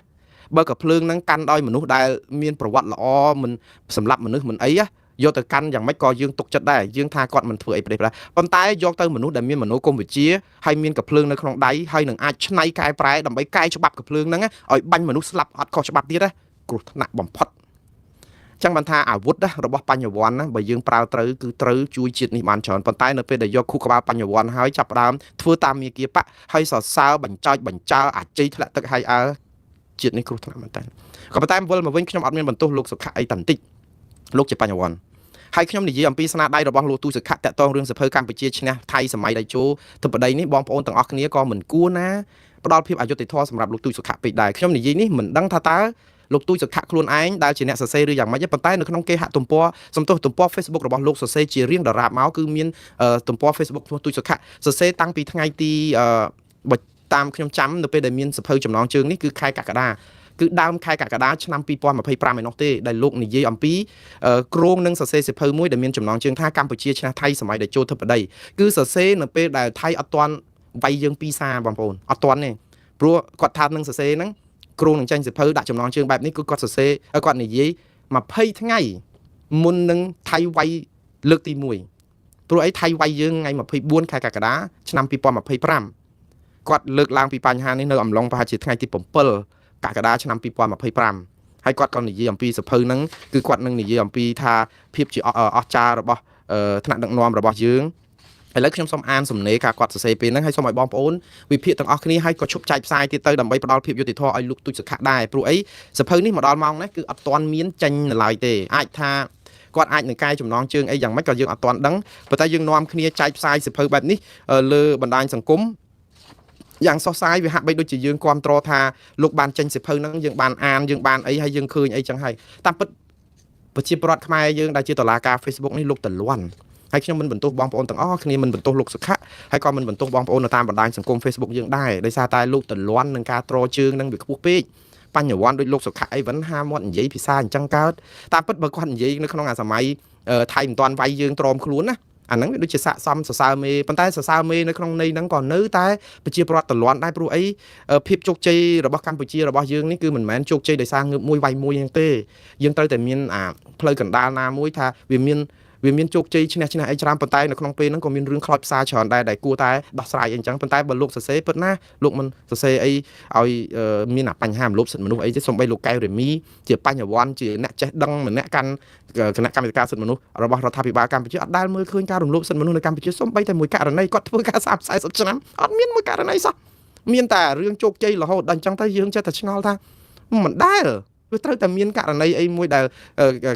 បើកំភ្លើងហ្នឹងកាន់ដោយមនុស្សដែលមានប្រវត្តិល្អមិនសម្រាប់មនុស្សមិនអីយកទៅកាន់យ៉ាងម៉េចក៏យើងទុកចិត្តដែរយើងថាគាត់មិនធ្វើអីប្រេះប្រាប៉ុន្តែយកទៅមនុស្សដែលមានមនោគមវិជ្ជាហើយមានកំភ្លើងនៅក្នុងដៃហើយនឹងអាចច្នៃកែប្រែដើម្បីកែច្បាប់កំភ្លើងហ្នឹងឲ្យបាញ់មនុស្សស្លាប់អត់ខុសច្បាប់ទៀតគ្រោះថ្នាក់បំផុតចឹងបានថាអាវុធរបស់បញ្ញវន្តណាបើយើងប្រើត្រូវគឺត្រូវជួយជាតិនេះបានច្រើនប៉ុន្តែនៅពេលដែលយកខួរក្បាលបញ្ញវន្តហើយចាប់ផ្ដើមធ្វើតាមមាគាបៈហើយសរសើរបញ្ចើចបញ្ចើអាជ័យធ្លាក់ទឹកហើយអើជាតិនេះគ្រោះថ្នាក់មែនតើក៏ប៉ុន្តែវិលមកវិញខ្ញុំអត់មានបន្ទោសលោកសុខៈអីតន្តិចលោកជាបញ្ញវន្តហើយខ្ញុំនិយាយអំពីស្នាដៃរបស់លោកទូសុខៈតាក់ទងរឿងសភៅកម្ពុជាឈ្នះថៃសម័យតេជោធិបតីនេះបងប្អូនទាំងអស់គ្នាក៏មិនគួរណាផ្ដល់ភាពអយុត្តិធម៌សម្រាប់លោកទូសុខៈពេកដែរខ្ញុំនិយាយនេះមិនដឹងថាតើលោកទូចសុខៈខ្លួនឯងដែលជាអ្នកសរសេរឬយ៉ាងម៉េចប៉ុន្តែនៅក្នុងគេហទំព័រសំទោសទំព័រ Facebook របស់លោកសរសេរជារៀងដរាបមកគឺមានទំព័រ Facebook ឈ្មោះទូចសុខៈសរសេរតាំងពីថ្ងៃទីបើតាមខ្ញុំចាំនៅពេលដែលមានសភៅចំណងជើងនេះគឺខែកក្កដាគឺដើមខែកក្កដាឆ្នាំ2025ឯនោះទេដែលលោកនិយាយអំពីគ្រោងនឹងសរសេរសភៅមួយដែលមានចំណងជើងថាកម្ពុជាឈ្នះថៃសម័យតេជោធិបតីគឺសរសេរនៅពេលដែលថៃអត់ទាន់វាយយើងពីសារបងប្អូនអត់ទាន់ទេព្រោះគាត់ថានឹងសរសេរហ្នឹងគ្រូនឹងចាញ់សិភៅដាក់ចំណងជើងបែបនេះគឺគាត់សរសេរគាត់និយាយ20ថ្ងៃមុននឹងថៃវាយលើកទី1ព្រោះអីថៃវាយយើងថ្ងៃ24ខែកក្កដាឆ្នាំ2025គាត់លើកឡើងពីបញ្ហានេះនៅអំឡុងប្រហែលជាថ្ងៃទី7កក្កដាឆ្នាំ2025ហើយគាត់ក៏និយាយអំពីសិភៅហ្នឹងគឺគាត់នឹងនិយាយអំពីថាភាពជាអស្ចារ្យរបស់ថ្នាក់ដឹកនាំរបស់យើងឥឡូវខ្ញុំសូមអានសំណេរការគាត់សរសេរពេលហ្នឹងហើយសូមឲ្យបងប្អូនវិភាគទាំងអស់គ្នាហើយក៏ជប់ចែកផ្សាយទៀតទៅដើម្បីផ្ដល់ភាពយុត្តិធម៌ឲ្យលោកទូចសុខៈដែរព្រោះអីសភៅនេះមកដល់ម៉ោងនេះគឺអត់ទាន់មានចេញនៅឡើយទេអាចថាគាត់អាចនឹងកែចំណងជើងអីយ៉ាងម៉េចក៏យើងអត់ទាន់ដឹងប៉ុន្តែយើងនាំគ្នាចែកផ្សាយសភៅបែបនេះលើបណ្ដាញសង្គមយ៉ាងសោះសាយវាហាក់បីដូចជាយើងគ្រប់គ្រងថាលោកបានចេញសភៅហ្នឹងយើងបានអានយើងបានអីហើយយើងឃើញអីចឹងហើយតាមពិតប្រជាពលរដ្ឋខ្មែរយើងដែលជាតុលាការ Facebook នេះលោកតលន់ហើយខ្ញុំមិនបន្ទោសបងប្អូនទាំងអស់គ្នាមិនបន្ទោសលោកសុខៈហើយក៏មិនបន្ទោសបងប្អូននៅតាមបណ្ដាញសង្គម Facebook យើងដែរដោយសារតែលោកតលន់នឹងការត្រជើងនឹងវាខ្ពស់ពេកបញ្ញវន្តដូចលោកសុខៈអីvẫnហាមាត់និយាយភាសាអញ្ចឹងកើតតាមពិតបើគាត់និយាយនៅក្នុងអាសម័យថៃមិនទាន់វាយយើងទ្រាំខ្លួនណាអាហ្នឹងវាដូចជាស័កសមសរសើរមេប៉ុន្តែសរសើរមេនៅក្នុងន័យហ្នឹងក៏នៅតែប្រជាពលរដ្ឋតលន់ដែរព្រោះអីភាពជោគជ័យរបស់កម្ពុជារបស់យើងនេះគឺមិនមែនជោគជ័យដោយសារងើបមួយវាយមួយហ្នឹងទេយើងត្រូវតែមានផ្លូវកណ្ដាលណាមួយថាវាមានជោគជ័យឈ្នះអីច្រើនប៉ុន្តែនៅក្នុងពេលហ្នឹងក៏មានរឿងខ្លោចផ្សារច្រើនដែរដែលគួរតែដោះស្រាយអីចឹងប៉ុន្តែបើលោកសរសេរពិតណាលោកមិនសរសេរអីឲ្យមានបញ្ហារំលោភសិទ្ធិមនុស្សអីទេសូម្បីលោកកែវរេមីជាបញ្ញវន្តជាអ្នកចេះដឹងម្នាក់កាន់គណៈកម្មាធិការសិទ្ធិមនុស្សរបស់រដ្ឋាភិបាលកម្ពុជាអត់ដែលមើលឃើញការរំលោភសិទ្ធិមនុស្សនៅកម្ពុជាសូម្បីតែមួយករណីគាត់ធ្វើការ30-40ឆ្នាំអត់មានមួយករណីសោះមានតែរឿងជោគជ័យរហូតដល់អញ្ចឹងទៅយើងចេះតែឆ្ងល់ថាមិនដែលវាត្រូវតែមានករណីអីមួយដែ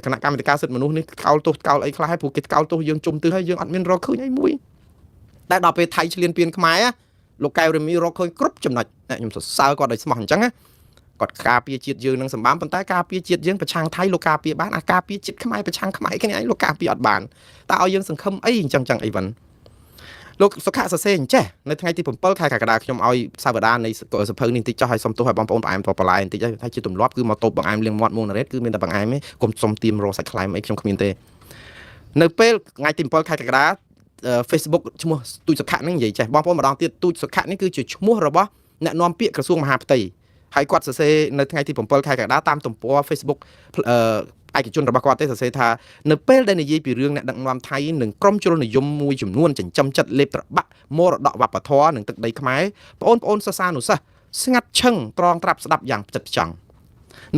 លគណៈកម្មាធិការសិទ្ធិមនុស្សនេះកោលទោសកោលអីខ្លះហើយព្រោះគេកោលទោសយើងជុំទិសហើយយើងអត់មានរកឃើញអីមួយតែដល់ពេលថៃឈ្លានពានខ្មែរលោកកែវរេមីរកឃើញគ្រប់ចំណុចខ្ញុំសរសើរគាត់ឲ្យស្មោះអញ្ចឹងគាត់ការពារជាតិយើងនឹងសម្បំប៉ុន្តែការពារជាតិយើងប្រឆាំងថៃលោកការពារបានអាការពារជាតិខ្មែរប្រឆាំងខ្មែរគ្នាឯងលោកការពារអត់បានតើឲ្យយើងសង្ឃឹមអីអញ្ចឹងអីវិញលោកសុខៈសរសេរអញ្ចេះនៅថ្ងៃទី7ខែកក្កដាខ្ញុំឲ្យសាវតានៃសភៅនេះបន្តិចចោះឲ្យសុំទោសឲ្យបងប្អូនបង្អែមតបបន្លែបន្តិចហើយជាទម្លាប់គឺមកតបបង្អែមលៀងមាត់មួងណារ៉េតគឺមានតែបង្អែមទេកុំសុំទៀមរសាច់ខ្លែមអីខ្ញុំគ្មានទេនៅពេលថ្ងៃទី7ខែកក្កដា Facebook ឈ្មោះទូចសុខៈហ្នឹងនិយាយចេះបងប្អូនម្ដងទៀតទូចសុខៈនេះគឺជាឈ្មោះរបស់អ្នកនាំពាក្យក្រសួងមហាផ្ទៃហើយគាត់សរសេរនៅថ្ងៃទី7ខែកក្កដាតាមទំព័រ Facebook ឯកជនរបស់គាត់ទេសរសេរថានៅពេលដែលនិយាយពីរឿងអ្នកដឹកនាំថៃនិងក្រុមជ្រុលនិយមមួយចំនួនចិញ្ចឹមចិត្តលេបត្របាក់មរតកវប្បធម៌និងទឹកដីខ្មែរបងប្អូនសិស្សានុសិស្សស្ងាត់ឈឹងត្រង់ត្រាប់ស្ដាប់យ៉ាងផ្ចិតផ្ចង់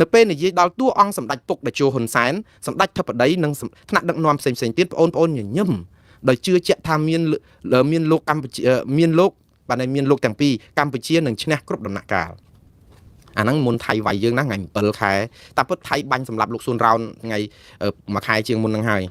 នៅពេលនិយាយដល់តួអង្គសម្ដេចពុកតេជោហ៊ុនសែនសម្ដេចធិបតីនិងថ្នាក់ដឹកនាំផ្សេងទៀតបងប្អូនញញឹមដោយជឿជាក់ថាមានលោកកម្ពុជាមានលោកបាទមានលោកទាំងពីរកម្ពុជានឹងឈ្នះគ្រប់ដំណាក់កាលអាហ្នឹងមុនថៃវាយយើងណាថ្ងៃ7ខែតែពិតថៃបាញ់សម្រាប់លោកស៊ុនរ៉ោនថ្ងៃមួយខែជាងមុនហ្នឹងហើយ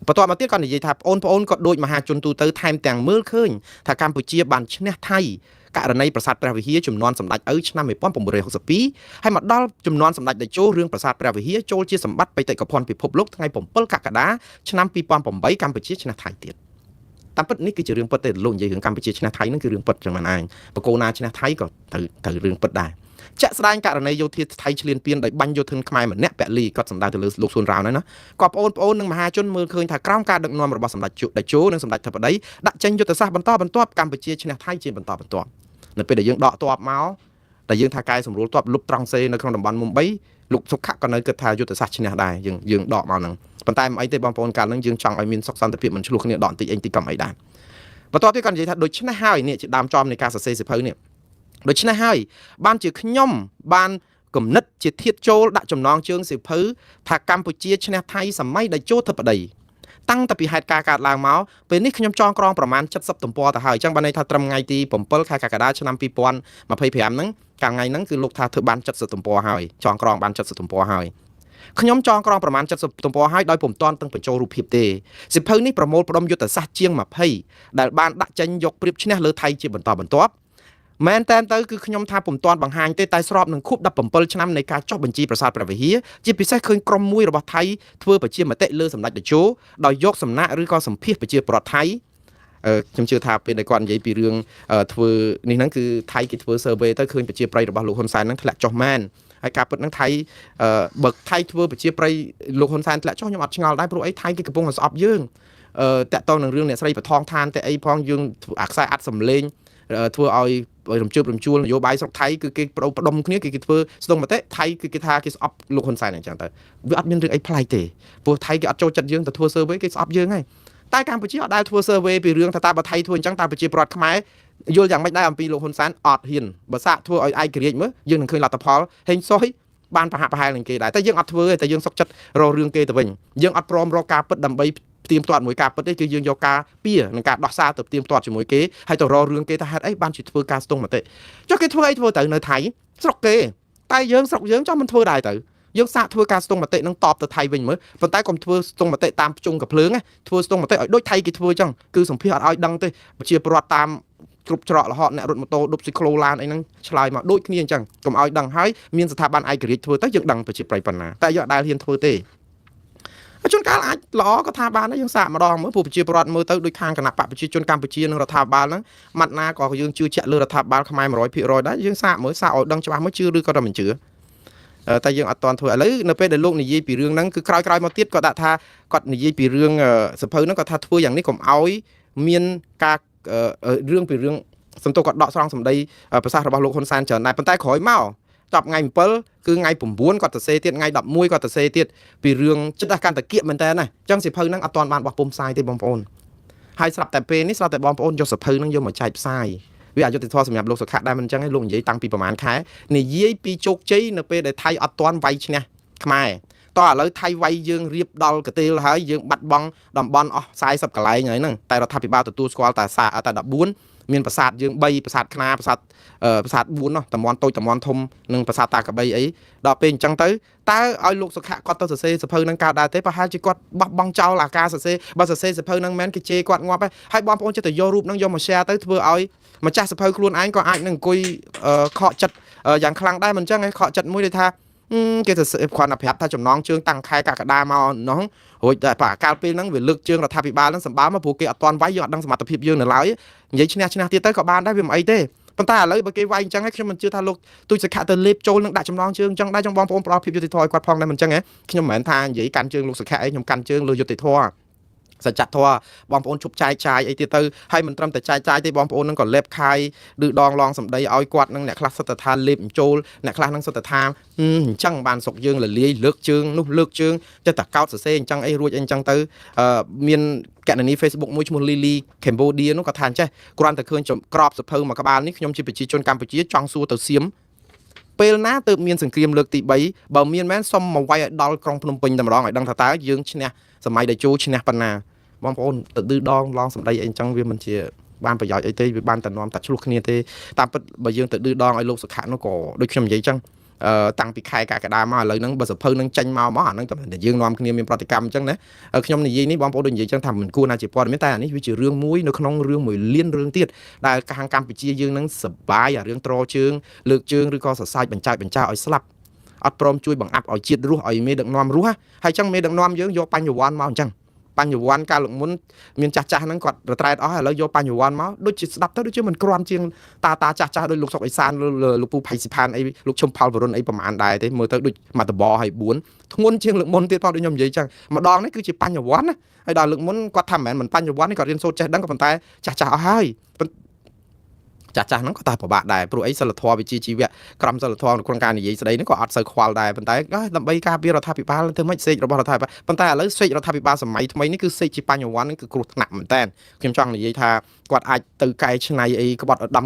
បន្ទាប់មកទៀតគាត់និយាយថាបងប្អូនក៏ដូចមហាជនទូទៅថែមទាំងមើលឃើញថាកម្ពុជាបានឈ្នះថៃករណីប្រាសាទព្រះវិហារចំនួនសម្ដេចឪឆ្នាំ1962ហើយមកដល់ចំនួនសម្ដេចតេជោរឿងប្រាសាទព្រះវិហារចូលជាសម្បត្តិបេតិកភណ្ឌពិភពលោកថ្ងៃ7កក្កដាឆ្នាំ2008កម្ពុជាឈ្នះថៃទៀតតាមពិតនេះគឺជារឿងពិតទេលោកនិយាយរឿងកម្ពុជាឈ្នះថៃហ្នឹងគឺរឿងពិតចឹងមិនឯងបកគោណាឈ្នះថៃក៏ត្រូវរឿងពិតដែរជាក់ស្ដែងករណីយោធាថៃឈ្លានពានដោយបាញ់យោធិនខ្មែរម្នាក់ពលីគាត់សម្ដៅទៅលើលោកស៊ុនរ៉ោនហ្នឹងណាក៏បងប្អូននិងមហាជនមើលឃើញថាក្រោមការដឹកនាំរបស់សម្ដេចតេជោនិងសម្ដេចធិបតីដាក់ចេញយុទ្ធសាស្ត្របន្តបន្ទាប់កម្ពុជាឈ្នះថៃជាបន្តបន្ទាប់នៅពេលដែលយើងដកទ័ពមកតែយើងថាកែសម្រួលទ័ពលុបត្រង់សេនៅក្នុងតំបន់មុំបីលោកសុខៈក៏នៅគិតថាយុទ្ធសាស្ត្រឈ្នះដែរយើងដកមកហ្នឹងប៉ុន្តែមិនអីទេបងប្អូនកាលហ្នឹងយើងចង់ឲ្យមានសុខសន្តិភាពមិនឆ្លោះគ្នាដកបន្តិចតិចកំអីដែរបន្ទាប់ទៀតគាត់និយាយថាដូច្នេះហើយនេះជាដើមចំនៃការសរសេរសៀវភៅនេះដូច្នេះហើយបានជាខ្ញុំបានគំនិតជាធៀបចូលដាក់ចំណងជើងសៀវភៅថាកម្ពុជាឈ្នះថៃសម័យតេជោធិបតីតាំងពីហេតុការណ៍កើតឡើងមកពេលនេះខ្ញុំចងក្រងប្រមាណ70ទំព័រទៅហើយអញ្ចឹងបានន័យថាត្រឹមថ្ងៃទី7ខែកក្កដាឆ្នាំ2025ហ្នឹងកាលថ្ងៃហ្នឹងគឺលោកថាធ្វើបាន70ទំព័រហើយចងក្រងបាន70ទំព័រហើយខ្ញុំចងក្រងប្រមាណ70ទំព័រហើយដោយពុំតាន់ទាំងបញ្ចូលរូបភាពទេសៀវភៅនេះប្រមូលផ្ដុំយុទ្ធសាស្ត្រជាង20ដែលបានដាក់ចេញយកព្រៀបឈ្នះលើថៃជាបន្តបន្ទាប់មែនតើទៅគឺខ្ញុំថាពុំតាន់បង្ហាញទេតែស្របនឹងខួប17ឆ្នាំនៃការចុះបញ្ជីប្រាសាទព្រះវិហារជាពិសេសឃើញក្រុមមួយរបស់ថៃធ្វើប្រជាមតិលើសម្ដេចតេជោដោយយកសំណាក់ឬក៏សម្ភាសប្រជាប្រដ្ឋថៃខ្ញុំជឿថាពេលដែលគាត់និយាយពីរឿងធ្វើនេះហ្នឹងគឺថៃគេធ្វើ survey ទៅឃើញប្រជាប្រិយរបស់លោកហ៊ុនសែនហ្នឹងធ្លាក់ចុះមែនហើយការពិតហ្នឹងថៃបើថៃធ្វើប្រជាប្រិយលោកហ៊ុនសែនធ្លាក់ចុះខ្ញុំអត់ឆ្ងល់ដែរព្រោះអីថៃគេកំពុងតែស្អប់យើងតាក់ទងនឹងរឿងអ្នកស្រីបឋមឋានតែអីផងយើងអាខ្សែអាត់សម្លេងធ្វើឲ្យរំជើបរំជួលនយោបាយស្រុកថៃគឺគេប្រដុំគ្នាគេធ្វើស្ទង់មតិថៃគឺគេថាគេស្អប់លោកហ៊ុនសែនអញ្ចឹងទៅវាអត់មានរឿងអីប្លែកទេព្រោះថៃគេអត់ចូលចិត្តយើងទៅធ្វើ survey គេស្អប់យើងហើយតែកម្ពុជាអត់ដែលធ្វើ survey ពីរឿងថាតើបើថៃធ្វើអញ្ចឹងតើប្រជាប្រដ្ឋខ្មែរយល់យ៉ាងម៉េចដែរអំពីលោកហ៊ុនសែនអត់ហ៊ានបើសាកធ្វើឲ្យឯករាជ្យមើលយើងនឹងឃើញលទ្ធផលហេងសុយបានប្រហាក់ប្រហែលនឹងគេដែរតែយើងអត់ធ្វើទេតែយើងសុកចិត្តរករឿងគេទៅវិញយើងអត់ព្រមរកការពិតដើម្បីផ្ទៀងផ្ទាត់មួយការពិតទេគឺយើងយកការពៀនឹងការដោះសារទៅផ្ទៀងផ្ទាត់ជាមួយគេហើយទៅរករឿងគេថាហេតុអីបានជាធ្វើការស្ទង់មតិចុះគេធ្វើអីធ្វើទៅនៅថៃស្រុកគេតែយើងស្រុកយើងចង់មិនធ្វើដែរទៅយើងសាកធ្វើការស្ទង់មតិនឹងតបទៅថៃវិញមើលប៉ុន្តែកុំធ្វើស្ទង់មតិតាមភ្ជុំកភ្លើងធ្វើស្ទង់មតិឲ្យដូចថៃគេធ្វើអញ្ចឹងគឺសម្ភារអត់ឲ្យដឹងទេប្រជាពលរដ្ឋតាមគ្រប់ច្រករហូតអ្នករត់ម៉ូតូឌុបស៊ីក្លូឡានអីហ្នឹងឆ្លើយមកដូចគ្នាអញ្ចឹងកុំឲ្យដឹងហើយមានស្ថាប័នឯករាជ្យធ្វើទៅយើងដឹងប្រជាប្រិយប៉ុណ្ណាតែយើងអត់ដែលហ៊ានធ្វើទេជួនកាលអាចល្អក៏ថាបានដែរយើងសាកម្ដងមើលពួកប្រជាពលរដ្ឋមើលទៅដូចខាងគណៈបកប្រជាជនកម្ពុជានិងរដ្ឋាភិបាលហ្នឹងម៉ាត់ណាក៏យើងជឿជាក់លើរដ្ឋាភិបាលខ្មែរ 100% ដែរយើងសាកមើលសាកឲ្យដឹងច្បាស់មើលជឿឬក៏មិនជឿតែយើងអត់ទាន់ធ្វើឥឡូវនៅពេលដែលលោកនិយាយពីរឿងហ្នឹងគឺក្រោយៗមកទៀតគាត់ដាក់ថាគាត់និយាយពីរឿងសភៅហ្នឹងគាត់ថាធ្វើយ៉ាងនេះកុំឲ្យមានការរឿងពីរឿងសំទោសគាត់ដកស្រង់សម្ដីប្រសាសន៍របស់លោកហ៊ុនសែនច្រើនដែរប៉ុន្តែក្រោយមកចប់ថ្ងៃ7គឺថ្ងៃ9គាត់ទៅសេទៀតថ្ងៃ11គាត់ទៅសេទៀតពីរឿងចិត្តកាន់តែគៀកមែនតើណាអញ្ចឹងសៀវភៅហ្នឹងអត់ទាន់បានបោះពុម្ពផ្សាយទេបងប្អូនហើយស្រាប់តែពេលនេះស្រាប់តែបងប្អូនយកសៀវភៅហ្នឹងយកមកចែកផ្សាយវាអយុត្តិធម៌សម្រាប់លោកសុខៈដែរមិនអញ្ចឹងឯងលោកនិយាយតាំងពីប្រហែលខែនិយាយពីជោគជ័យនៅពេលដែលថៃអត់ទាន់វាយឈ្នះខ្មែរតោះឥឡូវថៃវាយយើងរៀបដល់កទេលហើយយើងបាត់បង់តំបន់អស់40កន្លែងហើយហ្នឹងតែរដ្ឋាភិបាលទទួលស្គាល់តែ14មានប្រាសាទយើង3ប្រាសាទខ្នាប្រាសាទ4នោះតំបន់តូចតំបន់ធំនិងប្រាសាទតាកបីអីដល់ពេលអញ្ចឹងទៅតើឲ្យលោកសុខៈគាត់ទៅសរសេរសភៅនឹងកើតដែរទេប្រហែលជាគាត់បោះបង់ចោលអាការសរសេរបើសរសេរសភៅនឹងមែនគេជេរគាត់ងាប់ហើយបងប្អូនចិត្តទៅយករូបនឹងយកមក share ទៅធ្វើឲ្យម្ចាស់សភៅខ្លួនឯងក៏អាចនឹងអង្គុយខកចិត្តយ៉ាងខ្លាំងដែរមិនអញ្ចឹងឯងខកចិត្តមួយដូចថាគេទៅគ្រាន់តែប្រាប់ថាចំណងជើងតាំងខែកក្កដាមកនោះរួចតែប្រកាលពេលហ្នឹងវាលើកជើងរដ្ឋាភិបាលហ្នឹងសម្បើមកព្រោះគេអត់ទាន់វាយយើងអត់ដឹងសមត្ថភាពយើងនៅឡើយនិយាយឈ្នះទៀតទៅក៏បានដែរវាមិនអីទេប៉ុន្តែឥឡូវបើគេវាយអញ្ចឹងខ្ញុំមិនជឿថាលោកទូចសខៈទៅលេបចូលនឹងដាក់ចំណងជើងអញ្ចឹងដែរចង់បងប្អូនផ្ដល់ភាពយុត្តិធម៌ឲ្យគាត់ផងដែរមិនអញ្ចឹងខ្ញុំមិនមែនថានិយាយកាន់ជើងលោកសខៈអីខ្ញុំកាន់ជើងលើយុត្តិធម៌សច្ចធម៌បងប្អូនជប់ចែកចាយអីទៀតទៅហើយមិនត្រឹមតែចែកចាយទេបងប្អូននឹងក៏លេបខាយឬដងឡងសម្ដីឲ្យគាត់នឹងអ្នកខ្លះសិតថាលេបបញ្ចូលអ្នកខ្លះនឹងសិតថាអញ្ចឹងបានសុកយើងលលាយលើកជើងនោះលើកជើងចិត្តតែកោតសរសេរអញ្ចឹងអីរួចអញ្ចឹងទៅមានកណនី Facebook មួយឈ្មោះ Lily Cambodia នោះក៏ថាអញ្ចេះគ្រាន់តែឃើញក្របសភៅមួយក្បាលនេះខ្ញុំជាប្រជាជនកម្ពុជាចង់សួរទៅសៀម ពេលណាទើបមានសង្គ្រាមលើកទី3បើមានមែនសុំមកវាយឲ្យដល់ក្រុងភ្នំពេញតែម្ដងឲ្យដឹងថាតើយើងឈ្នះសម័យតេជោឈ្នះប៉ុណ្ណាបងប្អូនទៅឌឺដងឡងសម្ដីអីអញ្ចឹងវាមិនជាបានប្រយោជន៍អីទេវាបានតែនាំតែឆ្លោះគ្នាទេតាមពិតបើយើងទៅឌឺដងឲ្យលោកសុខៈនោះក៏ដូចខ្ញុំនិយាយអញ្ចឹងតាំងពីខែកក្កដាមកឥឡូវហ្នឹងបើសភៅនឹងចេញមកអាហ្នឹងតែយើងនាំគ្នាមានប្រតិកម្មអញ្ចឹងណាខ្ញុំនិយាយនេះបងប្អូនដូចនិយាយអញ្ចឹងថាមិនគួរណាជាព័ត៌មានតែអានេះវាជារឿងមួយនៅក្នុងរឿងមួយលានរឿងទៀតដែលខាងកម្ពុជាយើងហ្នឹងសបាយអារឿងត្រជើងលើកជើងឬក៏សរសើចបញ្ចើឲ្យស្លាប់អត់ព្រមជួយបង្អាប់ឲ្យជាតិរស់ឲ្យមេដឹកនាំរស់ហើយអញ្ចឹងមេដឹកនាំយើងយកបញ្ញវន្តមកអញ្ចឹងបញ្ញវន្តកាលមុនមានចាស់ហ្នឹងគាត់រត្រែតអស់ឥឡូវយកបញ្ញវន្តមកដូចជាស្ដាប់ទៅដូចជាមិនក្រាន់ជាងតាចាស់ដូចលោកសុកអេសានលោកពូផៃស៊ីផានអីលោកឈុំផលវរុនអីប្រហែលដែរទេមើលទៅដូចមកតបឲ្យ4ធ្ងន់ជាងលើកមុនទៀតផងដូចខ្ញុំនិយាយអញ្ចឹងម្ដងនេះគឺជាបញ្ញវន្តណាហើយដល់លើកមុនគាត់ថាមិនមែនបញ្ញវន្តនេះគាត់រៀនសូត្រចេះដឹងក៏ប៉ុន្តែចាស់អស់ហើយចាស់ហ្នឹងក៏តែពិបាកដែរព្រោះអីសិលធម៌វិជ្ជាជីវៈក្រមសិលធម៌ក្នុងការនិយាយស្ដីនេះក៏អត់សូវខ្វល់ដែរប៉ុន្តែដើម្បីការពាររដ្ឋាភិបាលធ្វើម៉េចសេករបស់រដ្ឋាភិបាលប៉ុន្តែឥឡូវសេករដ្ឋាភិបាលសម័យថ្មីនេះគឺសេកជាបញ្ញវន្តនេះគឺគ្រោះថ្នាក់មែនតើខ្ញុំចង់និយាយថាគាត់អាចទៅកែច្នៃអីក្បត់ឧត្តម